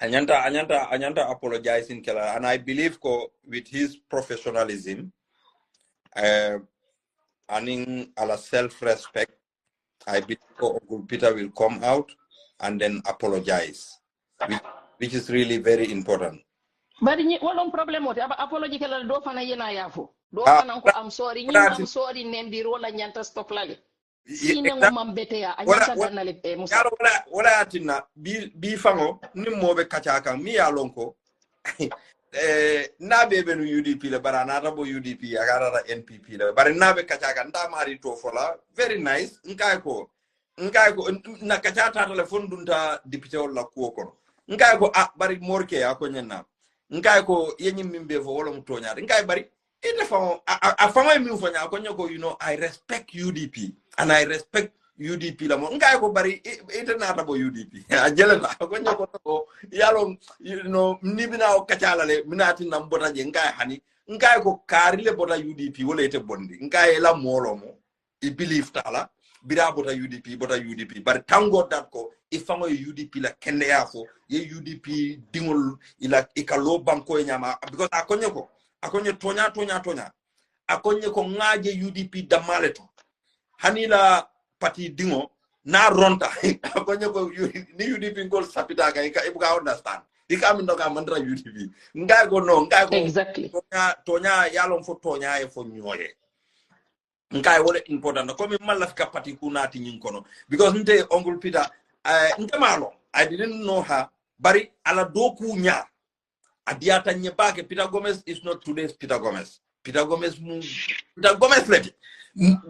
Anyanta apologizing kela, and I believe with his professionalism, and in our self-respect, I believe Uncle Peter will come out and then apologize, which is really very important. But what problem with apology kela do fana yena yafo. Do fana ko I'm sorry, I'm sorry nembi rola nyanta stop lale. Sine mo mambetea anyanta danale musa. Yalo wala atina bi fango ni mobe kachaka mi yalonko. Na bebe no UDP le bara na rabo UDP agara NPP le bara na be kachaka nda mari to fola very nice nkai ko na kachata telefon dunta député wala ko kono nkai ko bari morke akonyenna nkai ko yenyi mimbe fo wala mutonya nkai bari ite fa afama mi fo nya akonyo ko I respect UDP and I respect UDP la mo ngai ko bari ite na rabo UDP ajela na akonyo ko yalo ni bina o kachala le minati na mbota je ngai hani ngai ko karile bota UDP wala ite bondi ngai la molo mo I believe tala bira bota UDP but thank God that ko ifango UDP la kende yafo ye UDP dingol ila ikalo banko nyama because akonye tonya akonye ko ngaje UDP damaleto hanila pati dingo na ronta akonye ko ni UDP ngol sapita ga ibuka understand ikami ndoka mandra UDP ngai ko exactly tonya yalon fo tonya e fo nyoye nkai wole important ko mi malafika pati kunati nyinkono because nte Uncle Peter nte malo I didn't know her bari ala doku nya adiata nyebake Peter Gomez is not today's Peter Gomez leti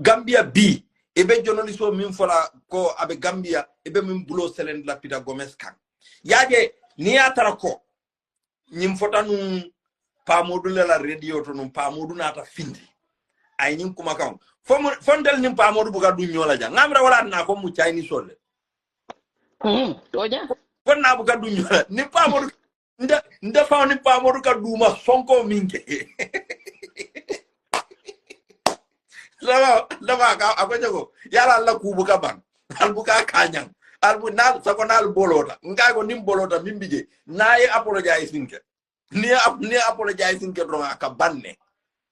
Gambia B ebe journalist o min fola ko abe Gambia ebe min bulo selend la Peter Gomez kan yaje ni atara ko nyim fotanu pa module la radio to num pa moduna ta findi ay nyim kuma kan fondel nim pa modu buga du nyola ja ngamra wala na ko mu chayni solle toja fonna buga du nyola ni pa modu nda fa ni pa modu ka duma sonko minke lama ka akojo yala la ku buga ban al buga kanyang al bu nal sakonal bolota ngai ko nim bolota mimbije nae apologizing ke ni apologizing ke ronga ka banne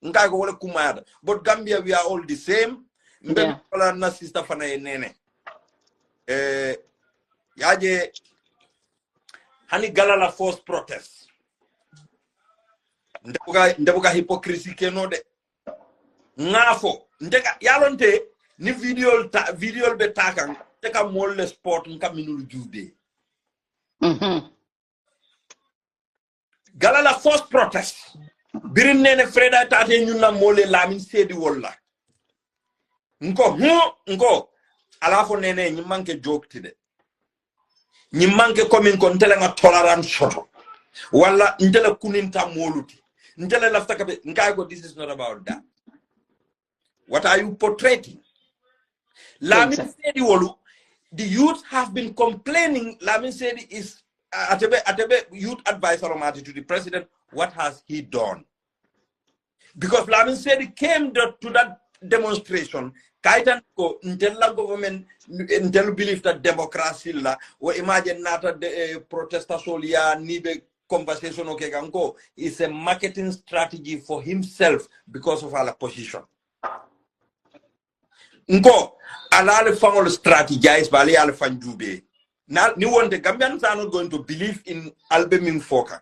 ngai ko wala kumada but Gambia we are all the same mbe wala na sister fana nene yaje hani galala force protest ndebuka hypocrisy ke no de ngafo ndeka yalonte ni video be takan teka molle sport nka minul jude galala force protest birin nene freda tate nyuna mole lamin sedi walla nko alafo nene nyi manke joktide nyi manke komin ko ntele nga tolerance soto wala ntele kuninta moluti ntele lafta kabe nkai ko this is not about that. What are you portraying? Lamin Sedi wolu, the youth have been complaining. Lamin Sedi is Atebe youth advisor to the president. What has he done? Because Lamin Sedi came to that demonstration. Kaitan ko ntella government ntelu believe that democracy la or imagine nata protestation ya nibe conversation okay ganko is a marketing strategy for himself because of our position. Nko alale fangol strategize bali ale fanjube na ni wonde Gambians are not going to believe in Albemin Foka.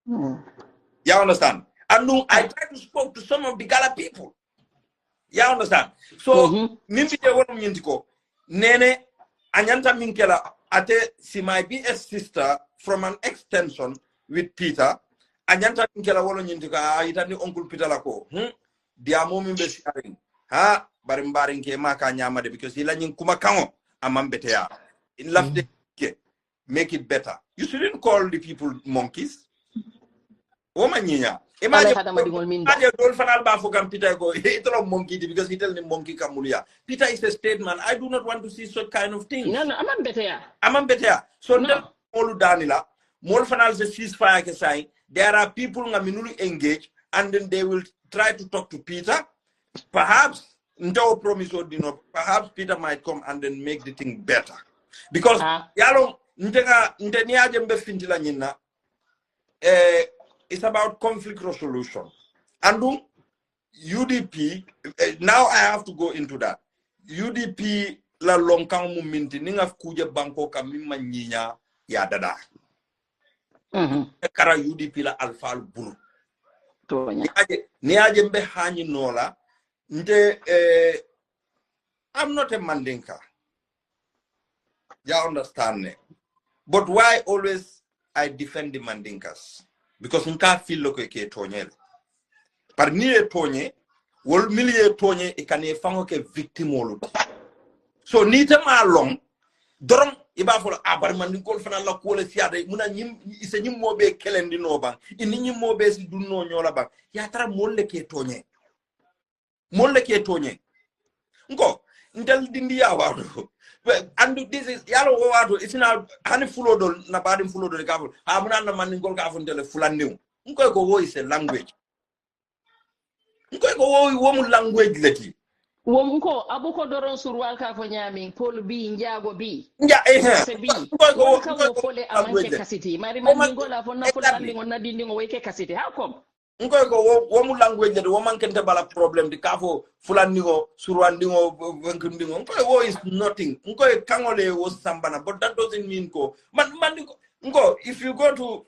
You understand? And no, I try to speak to some of the Gala people. You understand? So mimi de wonu nyintiko nene anyanta minkela ate she might be a sister from an extension with Peter anyanta minkela wonu nyintika itani Uncle Peter lako dia momi be sharing ha barimbaring ke maka nyamade because ila nyin kuma kango amambete ya in lafde ke make it better. You shouldn't call the people monkeys. Woman nyinya imagine don't fanal ba for Peter go itlo monkey because he tell the monkey kamulia. Peter is a statement. I do not want to see such kind of things. No amambete ya so no molu danila mol fanal the ceasefire ke say there are people ngaminulu engage and then they will try to talk to Peter. Perhaps perhaps Peter might come and then make the thing better. Because nte niaje mbe fintila nyina it's about conflict resolution. And UDP, now I have to go into that. UDP la longkang muminti ninga kuje banko kamima nyinya ya dada. Kara UDP la alfal buru. Niaje mbe hanyi nola. Nte I'm not a Mandinka. You understand me? But why always I defend the Mandinkas? Because nka feel like ke tonye. Par ni e tonye, wol milie tonye e kane fango ke victimolu. So ni te ma long, dorong iba fola abar Mandingol fana la ko le siade muna nyim ise nyim mobe kelendi no bang. Ini nyim mobe si dunno nyola bang. Ya tara molle ke tonye. Molle ke tonye. Nko ndel dindi ya wado. And this is yalo wado it's not hani fulo do na badim fulo do ka amuna na Mandingol ka fon tele fulandiw. Nko ko wo is a language. Nko ko wo mu language leti. Wonko abuko doron surwal ka fo nyami pol bi njago bi. Nja Se bi. Ko fole amanke kasiti. Mari Mandingol la fo na fulandi ngona dindi ngo weke kasiti. How come? Nko ko wo mu language leti wo man kente bala problem di ka fo fulandi ngo surwandi ngo wenkindi ngo. Nko wo is nothing. Nko kangole wo sambana but that doesn't mean ko nko if you go to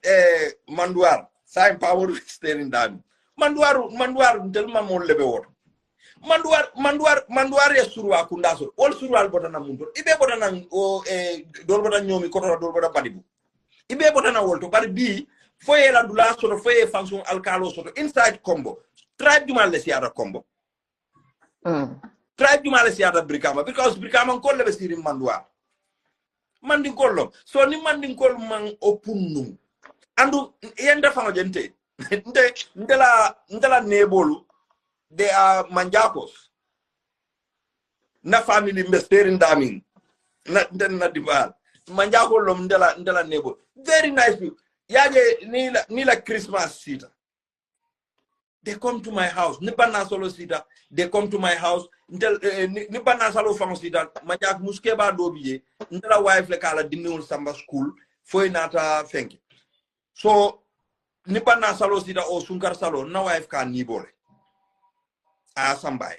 Manduar, sign power staring down. Manduar ntelma mo lebe woto. Manduar ya surwa kundaso ol surwal botana mundur ibe botana o dol botana nyomi ko dol botana padibu ibe botana wolto bari bi foye la dula soto foye function alkalo soto inside combo tribe jumal le siara combo tribe jumal le siara brikama because brikama ko lebe siri Manduar mandin kollo so ni mandin kol man opunnu andu yenda fango jente ndela nebolu. They are Manjakos. Na family mbesterin daming. Na dival. Manjako lom ndela nebo. Very nice people. Yaje nila Christmas sita. They come to my house. Nibana solo sita. They come to my house. Nibana solo fang sita. Manjak muskeba dobiye. Ndela wife le kala dinul samba school. Foi nata fenki. So nibana salo sita o sunkar salo. Na wife ka nibole. Somebody.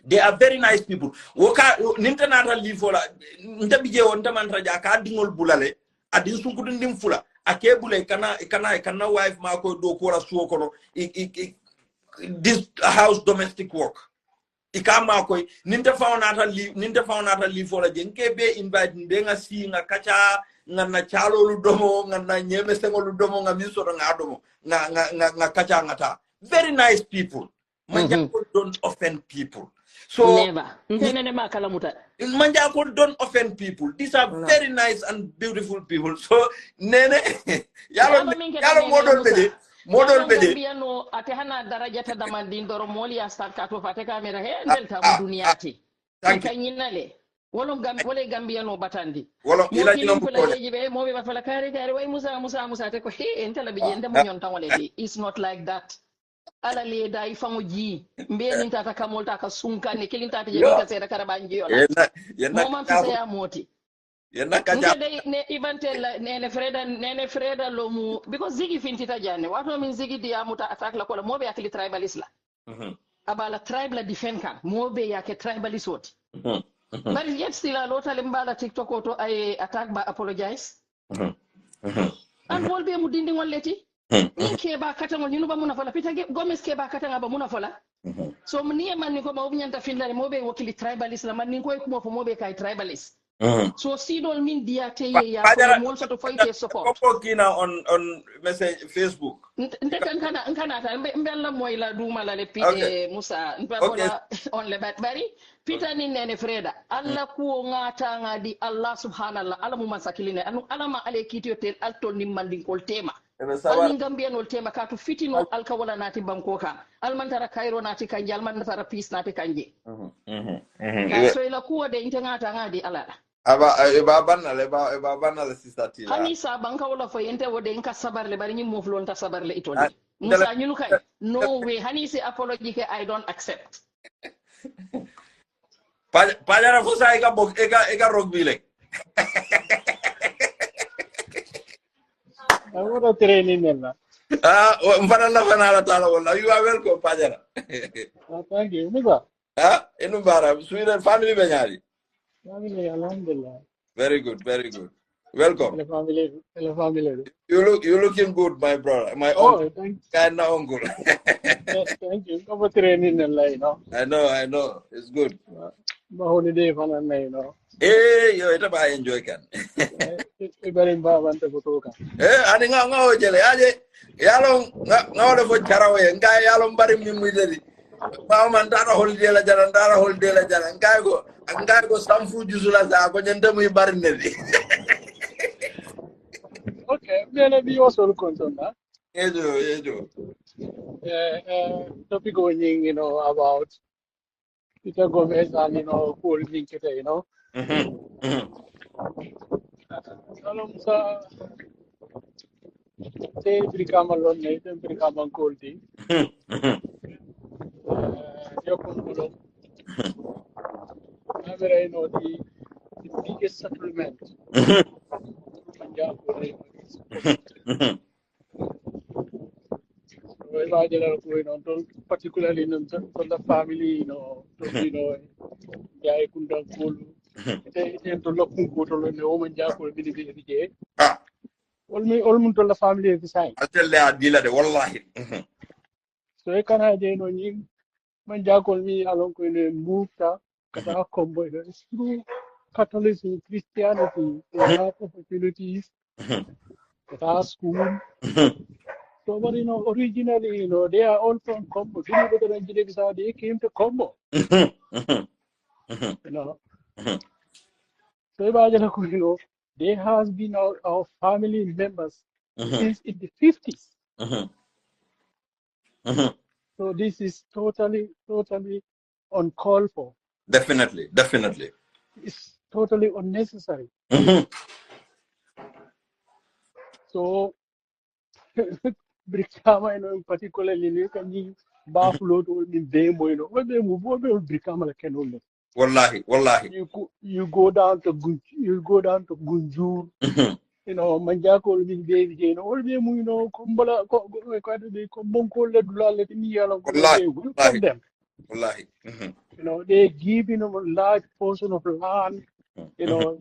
They are very nice people. Woka nintanata lifola ndabije wonta mantraja ka dingol bulale adin sunkudu ndim fula akebule kana wife mako do ko la suo kono this house domestic work ikama ko ninta fawnata lifola jenke be invite ndenga si nga kacha ngana chalo lu domo ngana nyeme sengolu domo ngamiso nga domo nga kacha ngata. Very nice people. Manjako don't offend people. So never. Manjako don't offend people. These are very nice and beautiful people. So nene yalo model bede. Biano atehana darajata damandin doro moli astar kato fate kamera he delta duniati. Kanyinale. Wolom Gambiano batandi. Wolom ila jino mo be bafala kare way Musa te ko he entela bi jende mo nyon tawale. It's not like that. Ala le dai fango ji mbeni tata kamolta ka sunkane kilinta te jeni ka sera karabanji yola mo man fisa ya moti yenna kaja ne eventela nene freda lo mu because zigi fintita jane wato min zigi dia muta attack la kola mobe yakli tribalist la abala tribe la defend kan mobe yake tribalist woti but yet still a lot of mbala TikTok auto ay attack ba apologize and wol be mu dindi walleti ni keba katanga nyunu ba muna fala Peter Gomez keba katanga ba muna fala so mniye man ko ma nyanta finlare mobe wakili tribalist la man ko ko mo mobe kai tribalist so sidol min dia te ya ko mo so to fight support ko kina on message Facebook ndekan kana ta mbella moy la duma la le pide Musa npa on le bari Peter ni nene Freda alla ko ngata ngadi Allah subhanallah ala mu masakiline ala ma ale kitio tel altol ni mandin kol tema alni Gambian ol tema ka to fitino alkawala nati bankoka almantara Cairo nati kanje almantara peace nati kanje so ila kuwa de intengata ngadi ala eba banna le sister tila hani sa banka wala fo yente wode en ka sabarle bari nyim moflon ta sabarle itoli Musa nyunu kay no way hani se apology ke I don't accept pajara fo sa ega rugby le I want to training nella. Mfanala tala wala. You are welcome, Pajara. Thank you. Miba. Enubara, Sweden family benyari. Family, alhamdulillah. Very good, very good. Welcome. Family. You looking good, my brother. My uncle. Kind of uncle. Thank you. Come training nella, you know. I know. It's good. My holiday fun, you know. Yo ita ba enjoy kan. Ibarin ba banta kutoka. Ani nga jele aje yalo nga wala fo charawe nga yalo bari mi mudeli. Ba man dara holiday la jara nga go samfu jusula sa ko nyanta muy bari nedi. Okay, then we also concerned that. Ejo. Topic going, you know, about Peter Gomez and, you know, Paul Vinkete, you know. Salom sa say Brikamalon, Nathan Brikaman Colti. Yokumbulo. I know the biggest settlement. Punjab, particularly in the family, you know, Jai Kunda Kulu. To look to the woman Jacob Billy. Almost all the family is the same. I tell you, dealer the wallahi. So I can have him when Jacob me along with a move to Kata combo. It's through Catholicism, Christianity, they have opportunities at school. So, but you know, originally, you know, they are all from Combo. They came to Combo. You know. So, you know, they has been our family members since in the 50s. So this is totally uncalled for. Definitely. It's totally unnecessary. So, Brikama, you know, particularly, you can use Buffalo to demo, you know, what they move over Brikama can only. Wallahi. You go down to Gunjur, you know, Manjako will be baby, you know, all them, you know, Kumbala, Kumbonko, let me yellow, them. Wallahi. You know, they give, you know, a large portion of land, you know,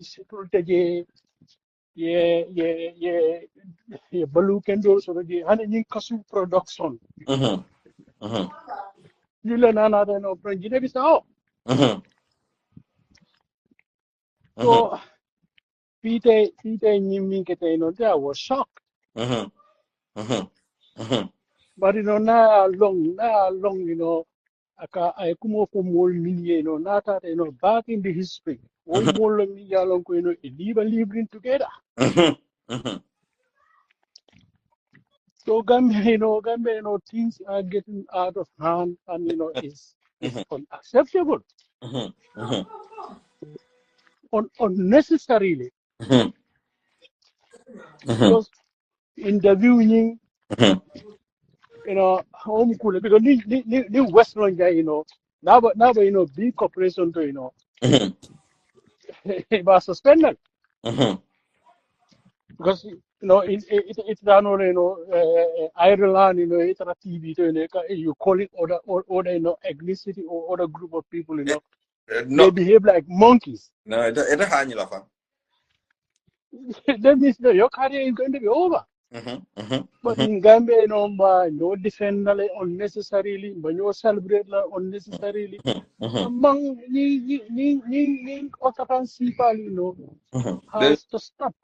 Balu can do so the honey kasu production. You learn another no French. So Peter I was shocked. But you know, now long, you know, I come up from more million, you know, not that, you know, back in the history, all more million, you know, living together. So Gambia, you know, things are getting out of hand, and you know, it's unacceptable, unnecessarily. Because interviewing, you know, home cool because the Western guy, you know, now you know, big corporation to, you know, it was suspended because you know it's done on, you know, Ireland, you know, it's a TV to, you know, you call it other you know, ethnicity or other group of people, you know, they behave like monkeys. No, it's a hanyula fam. That means your career is going to be over. But in Gambia, you know, no defend unnecessarily, but you celebrate unnecessarily. Among the occupancy, you know, has to stop.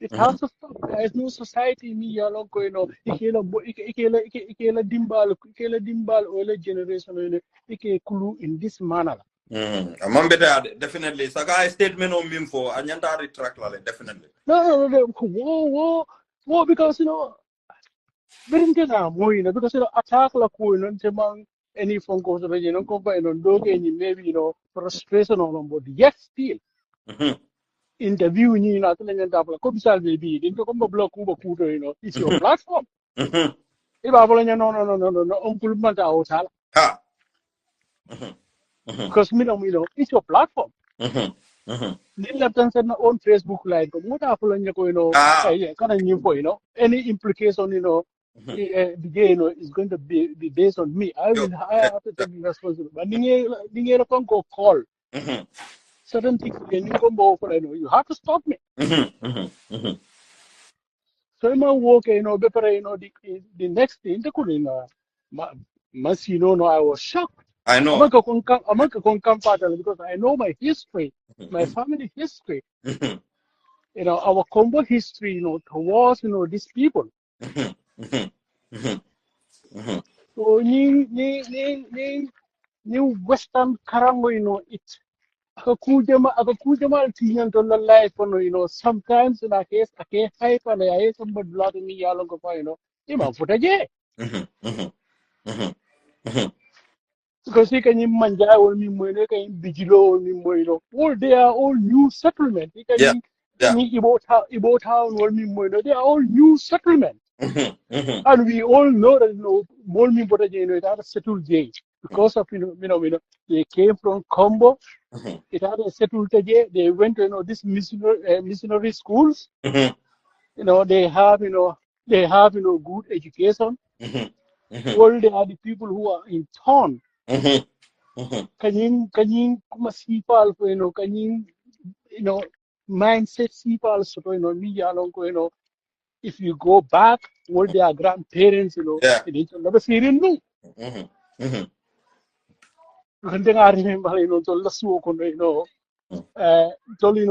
It has to stop. There is no society me yalo ko, you know, ikela dimbal or generation kulu in this manner. Definitely. Saka statement on him for Anyanta retract definitely. No, whoa, because you know, because you know, attack la ko, you know, any phone calls, you know, maybe, you know, frustration on board. Yet still, interviewing you, not letting them come maybe, didn't come block Uber, you know, it's your platform. If I no, Uncle Manta, Because it's your platform. They left and said on Facebook like what happened, kind of new for any implication, is going to be based on me. I have to take responsibility. But you can go call certain things when you come over, you have to stop me. So my work, the next thing they could, I was shocked. I know. I'm not going to because I know my history, my family history. Our combo history, towards these people. So new Western Karango, it's Akakujama Tian to the life, sometimes in a case, I can't hype and I hate somebody blood in me, Yalongo, Ima Futaje. Because he can manja or me, Bijilo or me, all they are all new settlement. He can Ibo Town or me, they are all new settlement. And we all know that Molmi Botaje, it had a settled day because of they came from Combo. It had a settled day. They went to this missionary schools. They have good education. All they are the people who are in town. Can you masipal can you mindset sipal so me along if you go back all their grandparents they never see no. And then I remember to last walk on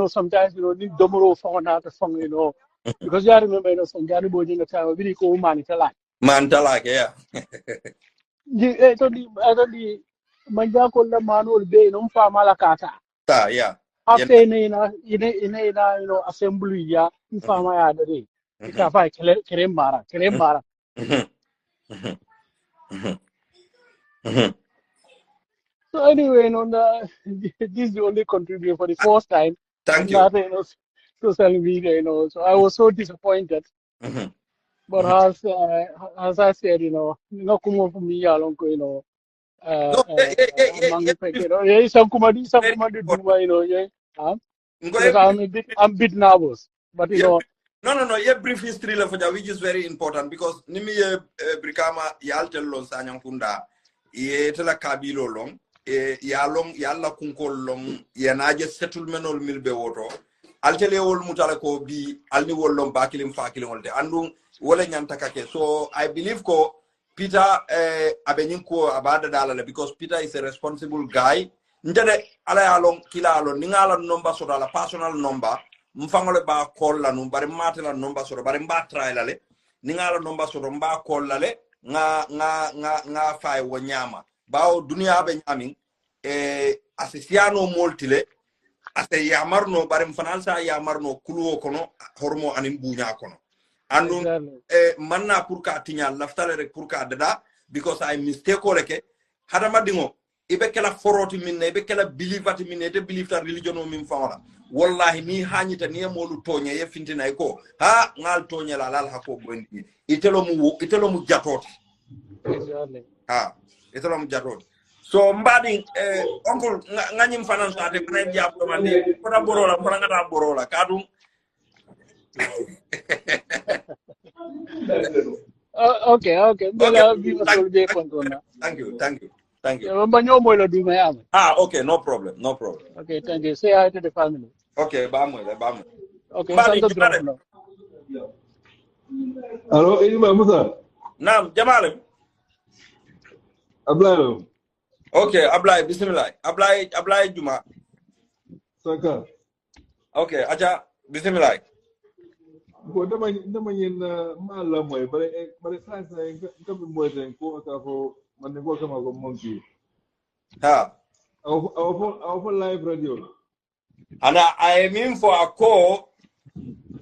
sometimes need domoro found out the song because I remember some Johnny Boy in the time really cool man yeah. I don't Manjako la manual bay no malakata. Yeah. After assembly ya infama day. Ikafa kerembara. So anyway, this is the only contribution for the first time. Thank you. Social media, so I was so disappointed. But as I said, no come for me along, some comedy do because I'm a bit nervous, but No. Yeah, brief history which is very important because nimi brikama yaltello sanyankunda ye tela kabilo long yalong yalla kunkol long yanaje settlement ol milbe woto altele wol mutala ko bi alni wollom bakilim fakilim wolde andum wala nyanta kake. So I believe ko Peter abenyinko abada dalale because Peter is a responsible guy. Ndede ala yalong kila alon ningala number so la personal number mfangole ba call la num bare matela number so bare mba try la le ningala number so mba call la le nga fay wonyama bawo dunia be nyami asisiano moltile ase yamarno bare mfanal sa yamarno kuluwo kono hormo anim bunya kono andum manna pour ka tinya laftale rek pour ka dada because I mistake ko leke hada madingo ibe kala foroti minne ibe kala believati minne te believe ta religion o min fawala wallahi mi hanyita ni molu tonya ye fintina ko ha ngal tonya la lal hako bondi itelo mu jatoti exactly itelo mu jatoti so mbadi oncle nganyim fanan sa te bana jabdo mandi ko da borola ko ngata borola kadum okay. Thank you. Okay, no problem. Okay, thank you. Say hi to the family. Okay, vamos. Okay, Hello, Ima Musa. Naam, Jamal. Ablay. Okay, Ablay, bismillah. Ablay Juma. Saka. Okay, aja bismillah. Ko dama yin mala moy bare sa ko moy den ko ta ko man ko kama ko monkey. Ha. Our live radio. And I mean for a call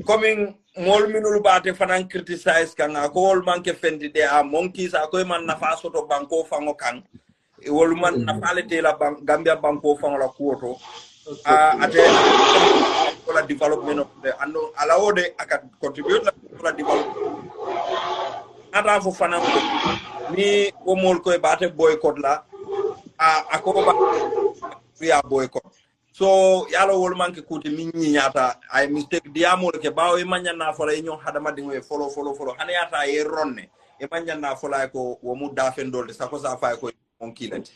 coming more minul bate fanan criticize kan a call man ke fendi de a monkeys a ko man na faso to banko fango kan e wol man na falete la Gambia banko fango la kuoto ate la development of the ando allow de aka contribute la development ata fo fanan ni o mol ko bate boycott la a ko ba ya boycott so yalo wol manke kuti min nyata ay mistake diamo ke bawo e manyana fola e nyon hadama dingo e follow hane yata e ronne e manyana fola ko wo mu dafen dolde sako sa fa ko on kilati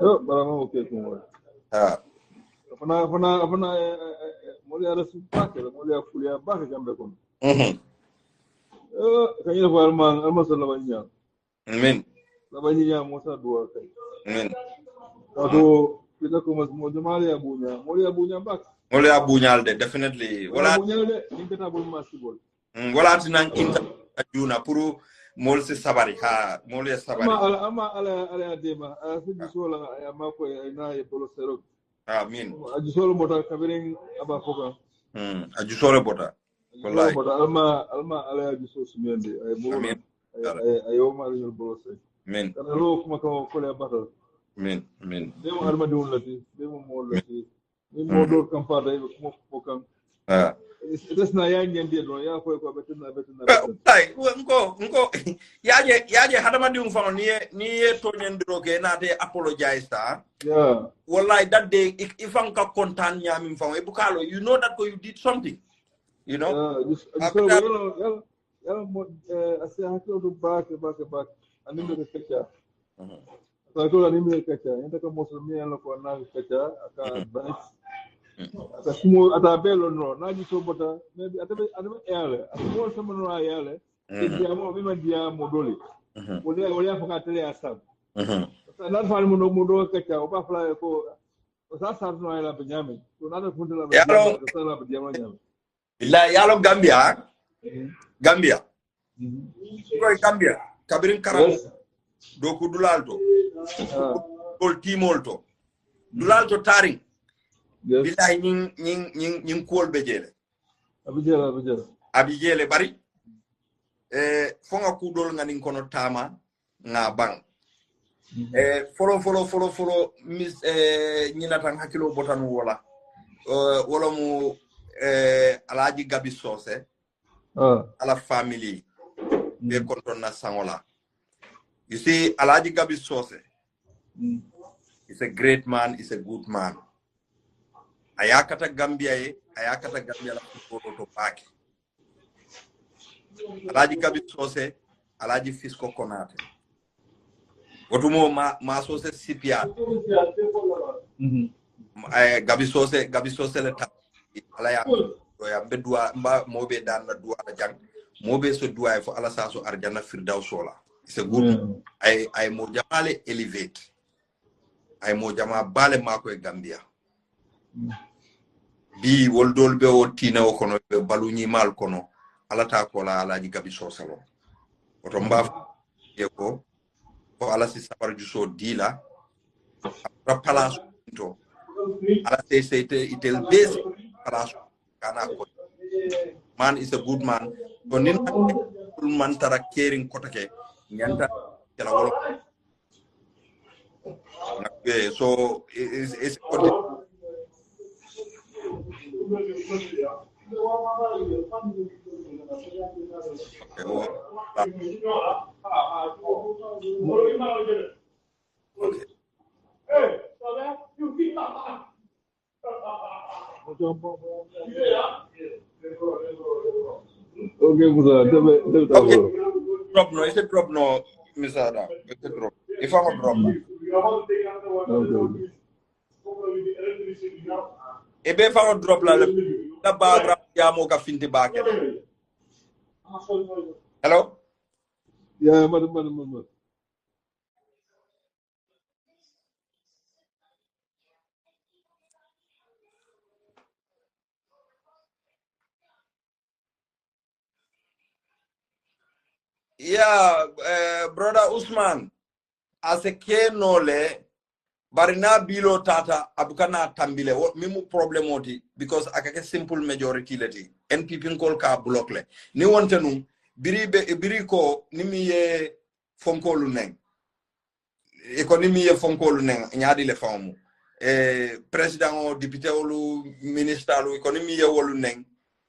barama okay ko fana moli ala su pake moli akulia bake gambe kon kanyina ko alma sallallahu alaihi amen labanya mosa dua kai amen ado kita ko mo moli abunya bak moli abunya de definitely wala abunya de inkata bol masibol wala tinan inta juna pour mol se sabari ha mol ya sabari ama ala dema asu bisola ya mako ina e polo sero amin ajusolo bota kabirin aba foka ajusolo bota wallahi bota alma ala ajuso sumende ay mo ay o ma ri bolo se amin kana lo kuma ko le bata amin demo arma de lati demo mo lati ni mo do kampada ko fokan it's na yangen dia do ya ko betina ay ngo yaje hadama di umfano ni to nyendiro ke na te apologize ta yeah wallahi that day if an ka kontan nyami mfano e bukalo you know that you did something you know mo ase haklo do back ani me kecha ko ani me kecha enta ko muslimi an ko na kecha aka back ata sumo ata belo no na ji so bota maybe ata yale mo sama no yale dia mo be man dia mo dole wole afaka tele asab na fa mo do kecha o ba fla ko o sa sa no yala benyamin to na da funde la benyamin billahi yalo Gambia ko Gambia kabirin karam do ko dulalto ko timolto dulalto taring billahi ñing kool be jele abijele bari fonga kudol ngani kono tama nga bang follow mis ñina tan hakilo botan wala mu alaji gabi sose ala family be konton na sangola you see alaji gabi sose is a great man, is a good man. Ayakata Gambia la to paki. Alaji Gabi Sose, Alaji Fisco Konate. Wotumo ma Sose Sipia. Gabi Sose le ta alaya ya bedua mba mobe dan la dua la jang mobe so dua fo ala sa so arjana firdausola. It's a good I mo jamale elevate. Ay mo jama bale mako e Gambia bi woldol be o tina o kono be baluni mal kono alata ko la alaji Gabi Sosalo oto mbaf e ko ala si sabar ju so dila ra palace to ala se itel base palace kana ko man is a good man to nin man tara caring kotake nyanta kala wolo. Okay, so it's drop no, it's a drop no, Mr. Adam. It's a drop. If I'm a drop. Ebe fa drop la la bagra ya mo ka finti ba ke. Hello? Yeah, madam. Yeah, brother Usman, as a kenole barina bilo tata abukana tambile mimu problem oti because akake simple majority leti NPP kol ka block le ni wontenu biri ko nimi ye fonkolu neng economy ye fonkolu neng nyaadi le famu president o député olu ministre lu economy ye wolu neng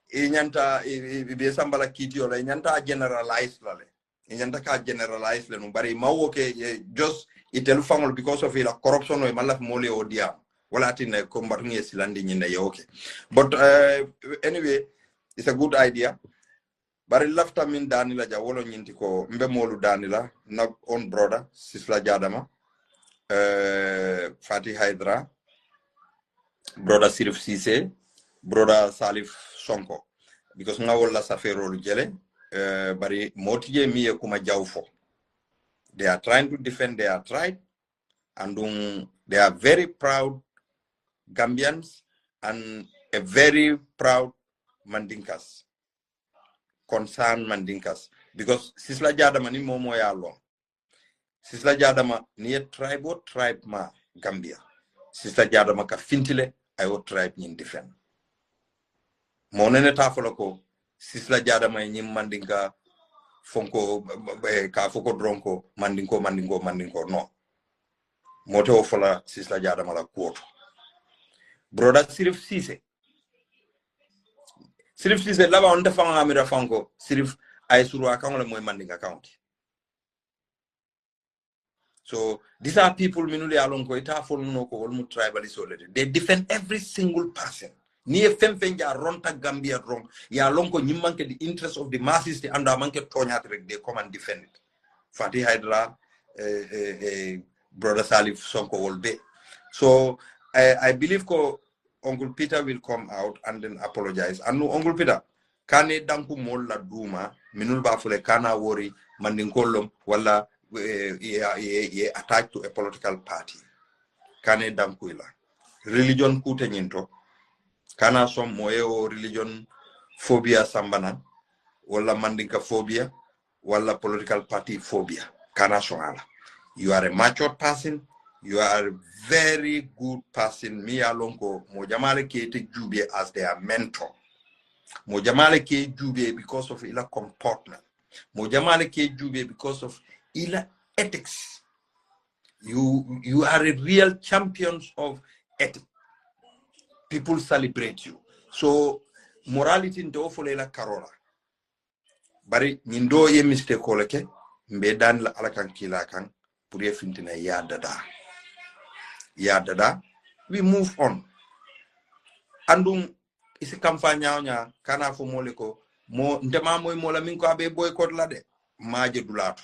e nyanta be sambala kiti ola nyanta generalize la le Inyanta ka generalize le no bari mawo ke just itelu famol because of ila corruption o malaf mole o dia wala tine ko mbatu ngi silandi nyine yo okay. But anyway, it's a good idea. Bari lafta min Danila ja wolo nyinti ko mbe molu Danila na on brother Sisla Jadama Fatih Hydra brother Sirif Cisse brother Salif Sonko because nga wala safero jele bari motije miye kuma jawfo. They are trying to defend their tribe and they are very proud Gambians and a very proud Mandinkas, concerned Mandinkas, because Sisla Jadama ni momo ya long. Sisla Jadama ni tribe ma Gambia. Sisla Jadama ka fintile ayo tribe ni defend. Monene tafoloko Sisla Jadama ni Mandinka fonko ka foko dronko mandinko no. Moto fola Sisla Jadama la kuoto. Brother Sirif Cisse laba on defanga amira fanko Sirif ay suru account le moy Mandinka account. So these are people minuli alonko ita folno ko wolmu tribalist already. They defend every single person. Ni femfen ja ronta Gambia wrong. Ya lonko nyimmanke the interest of the masses the anda manke tonya rek they come and defend it. Fatih Hydra brother Salif Sonko will be. So I believe Uncle Peter will come out and then apologize. And Uncle Peter, kane danku molla duma minul bafule kana worry mandinkolom wala ye attached to a political party. Kane danku ila. Religion kute nyinto. Kana som moyo religion phobia sambana wala mandinka phobia wala political party phobia. Kana soala. You are a mature person. You are a very good person. Me alonko mojamale ke te jube as their mentor. Mojamale ke jube because of ila comportment. Mojamale ke jube because of ila ethics. You are a real champions of ethics. People celebrate you. So morality ndo fole la karola. Bari nindo ye mistake koleke mbedan la alakan kila kan pour ye fintina yadada. We move on. Andung isi kampanya nya kana fo moleko mo ndema moy mola min ko abe boycott la de maaje dulato.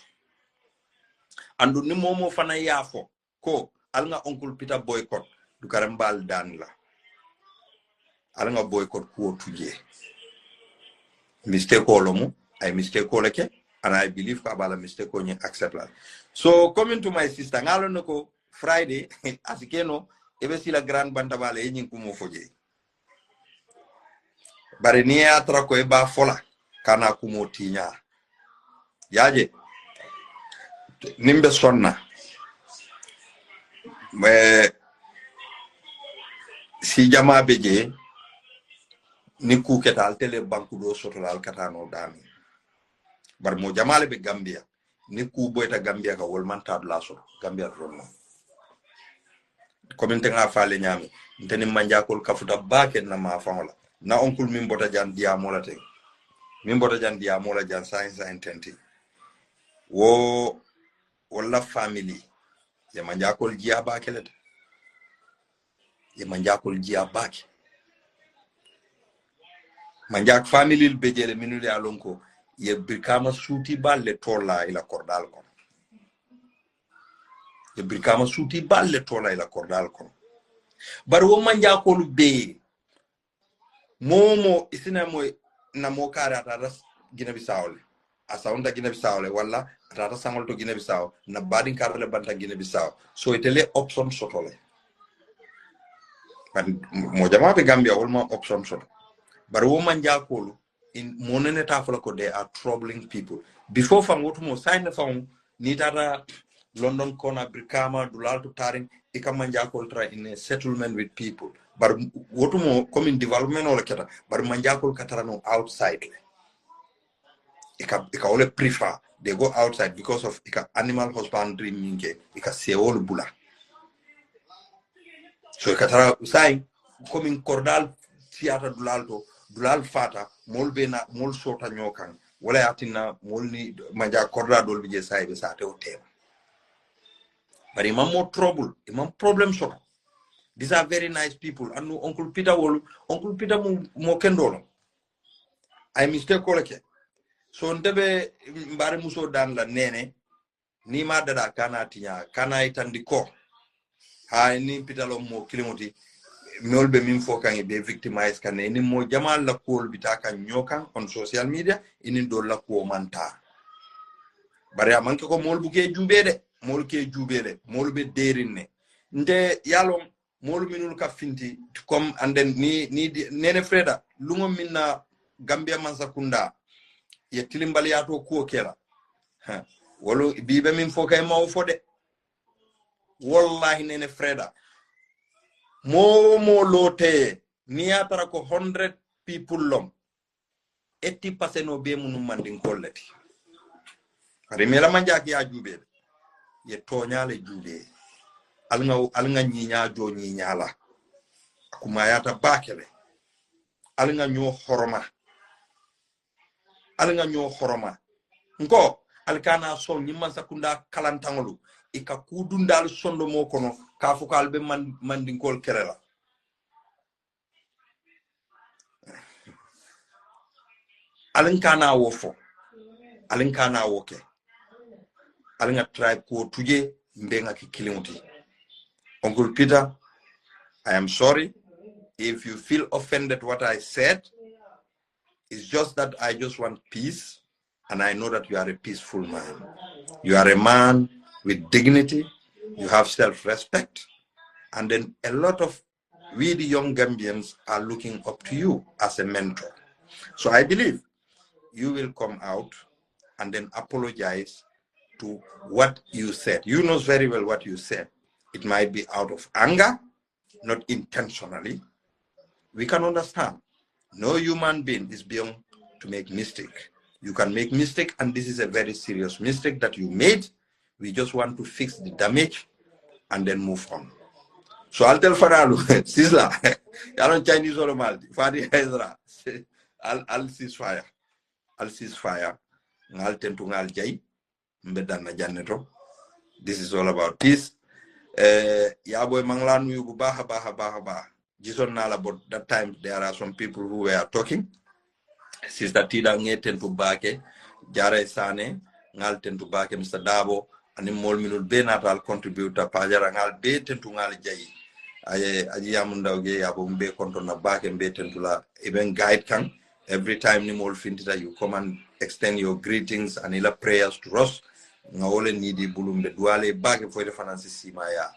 Andu ni momo fana yafo ko alnga Uncle Peter boycott du karambal dan la. Alnga boycott ko tuje. Mistake olomu I mistake oleke and I believe ka bala mistake ko accept la. So coming to my sister ngalo nako Friday asikeno ebe sila grand bantabale yin kumo foje. Bare ni atra ko eba fola kana kumo tinya. Yaje nimbe sonna. Me si jama beje ni ku ketal tele banku do sotolal katano dami. Bar mo jamale be Gambia ni ku boyta Gambia ka wol man tabla so Gambia ronno. Kominte nga fale nyami nteni manjakol kafuta baken na ma faola na onkul min bota jan dia mola te min bota jan dia mola jan science intenti wo wala family ya manjakol jia bakelet ya manjakol jia bak manjak family bejele minuli alonko ye bikama suti balle tola ila kordal ko ye bikama suti balle tola ila kordal ko bar wo manja ko lu be momo isina moy na mo kara tata Guinea Bissau asaunda Guinea Bissau wala tata sangol to Guinea Bissau na badin karale banta Guinea Bissau so itele option sotole man mo jama be Gambia wala option sotole bar wo manja ko lu in monene tafala ko they are troubling people before fam wotumo sign fam ni tata London kona Brikama dulalto taring ikamanja kontra in a settlement with people but wotumo come in development or keta but manjakol katarano outside ika ole prefer they go outside because of ika animal husbandry minge ika seol bula so katara usai come in cordal theater dulalto dulal fata mol bena mol sota nyokan wala yatina molni manja korda dol bije saybe sa te o tema bari imam mo trouble imam problem so these are very nice people and uncle Peter mo kendolo ay mistake ko leke so ndebe mbare muso dan la nene ni ma dada kana tinya kana itandi ko ha ni Peter mo kilimoti molbe min fo kan be victimize kan ni mo jamal la ko bitaka nyokan on social media inin do la ko manta bari amanke ko molbu ke jubede mol ke jubede molbe derinne nde yalom mol minul ka finti comme anden ni nene freda lungo minna Gambia Mansakunda ye tilimbali yato ko kela ha wolo bibe min fo kay maw fode wallahi nene freda mo lote ni atara ko 100 people lom 80% no be munum mandin kolleti ari mela manjaki ya jube ye toñale jube alnga nyinya jo nyinyala kuma yata bakele alnga nyo horoma nko alkana so nyimman sakunda kalantangolu ika kudundal sondo mo kono ka fukal be mandinkol kerela alinkana wofo alinkana woke alinga tribe ko tuje mbenga kikilimuti Uncle Peter, I am sorry if you feel offended what I said. It's just that I just want peace, and I know that you are a peaceful man. You are a man with dignity, you have self-respect, and then a lot of we the young Gambians are looking up to you as a mentor. So I believe you will come out and then apologize to what you said. You know very well what you said. It might be out of anger, not intentionally. We can understand. No human being is beyond to make mistake. You can make mistake, and this is a very serious mistake that you made. We just want to fix the damage and then move on. So I'll tell Faralu, Sisla, I don't Chinese or Maldi, Fadi Ezra, I'll cease fire. I'll tend to Ngal Jai, Mbedana Janeto. This is all about peace. Yaboy Manglan, you baha. Jison Nala, but that time there are some people who were talking. Sister Tida Ngeten to Bake, Jare Sane, Ngalten to Bake, Mr. Dabo, and in more minute Benatal contributor, Pajarangal Beten to Ngal Jai. Ayamunda Gay, Abumbe, Contona Bake, and Beten to La, even guide can. Every time Nimol Fintita, you come and extend your greetings and ila prayers to us. Ngawole nidi bulumbe duale bake for the finances simaya.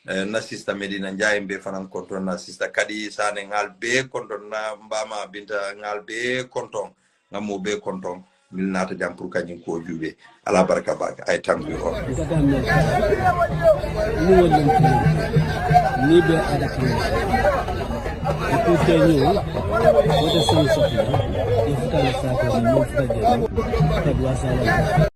Na sister Medina Njai mbe fanan konton na sister Kadi Sane ngal be konton na mbama binta ngal be konton ngamo be konton milnata jam pour kanyim ko jube ala baraka bak I thank you all ni be adaka ko tenyo ko de senso ko ifta la sa ko mo fta de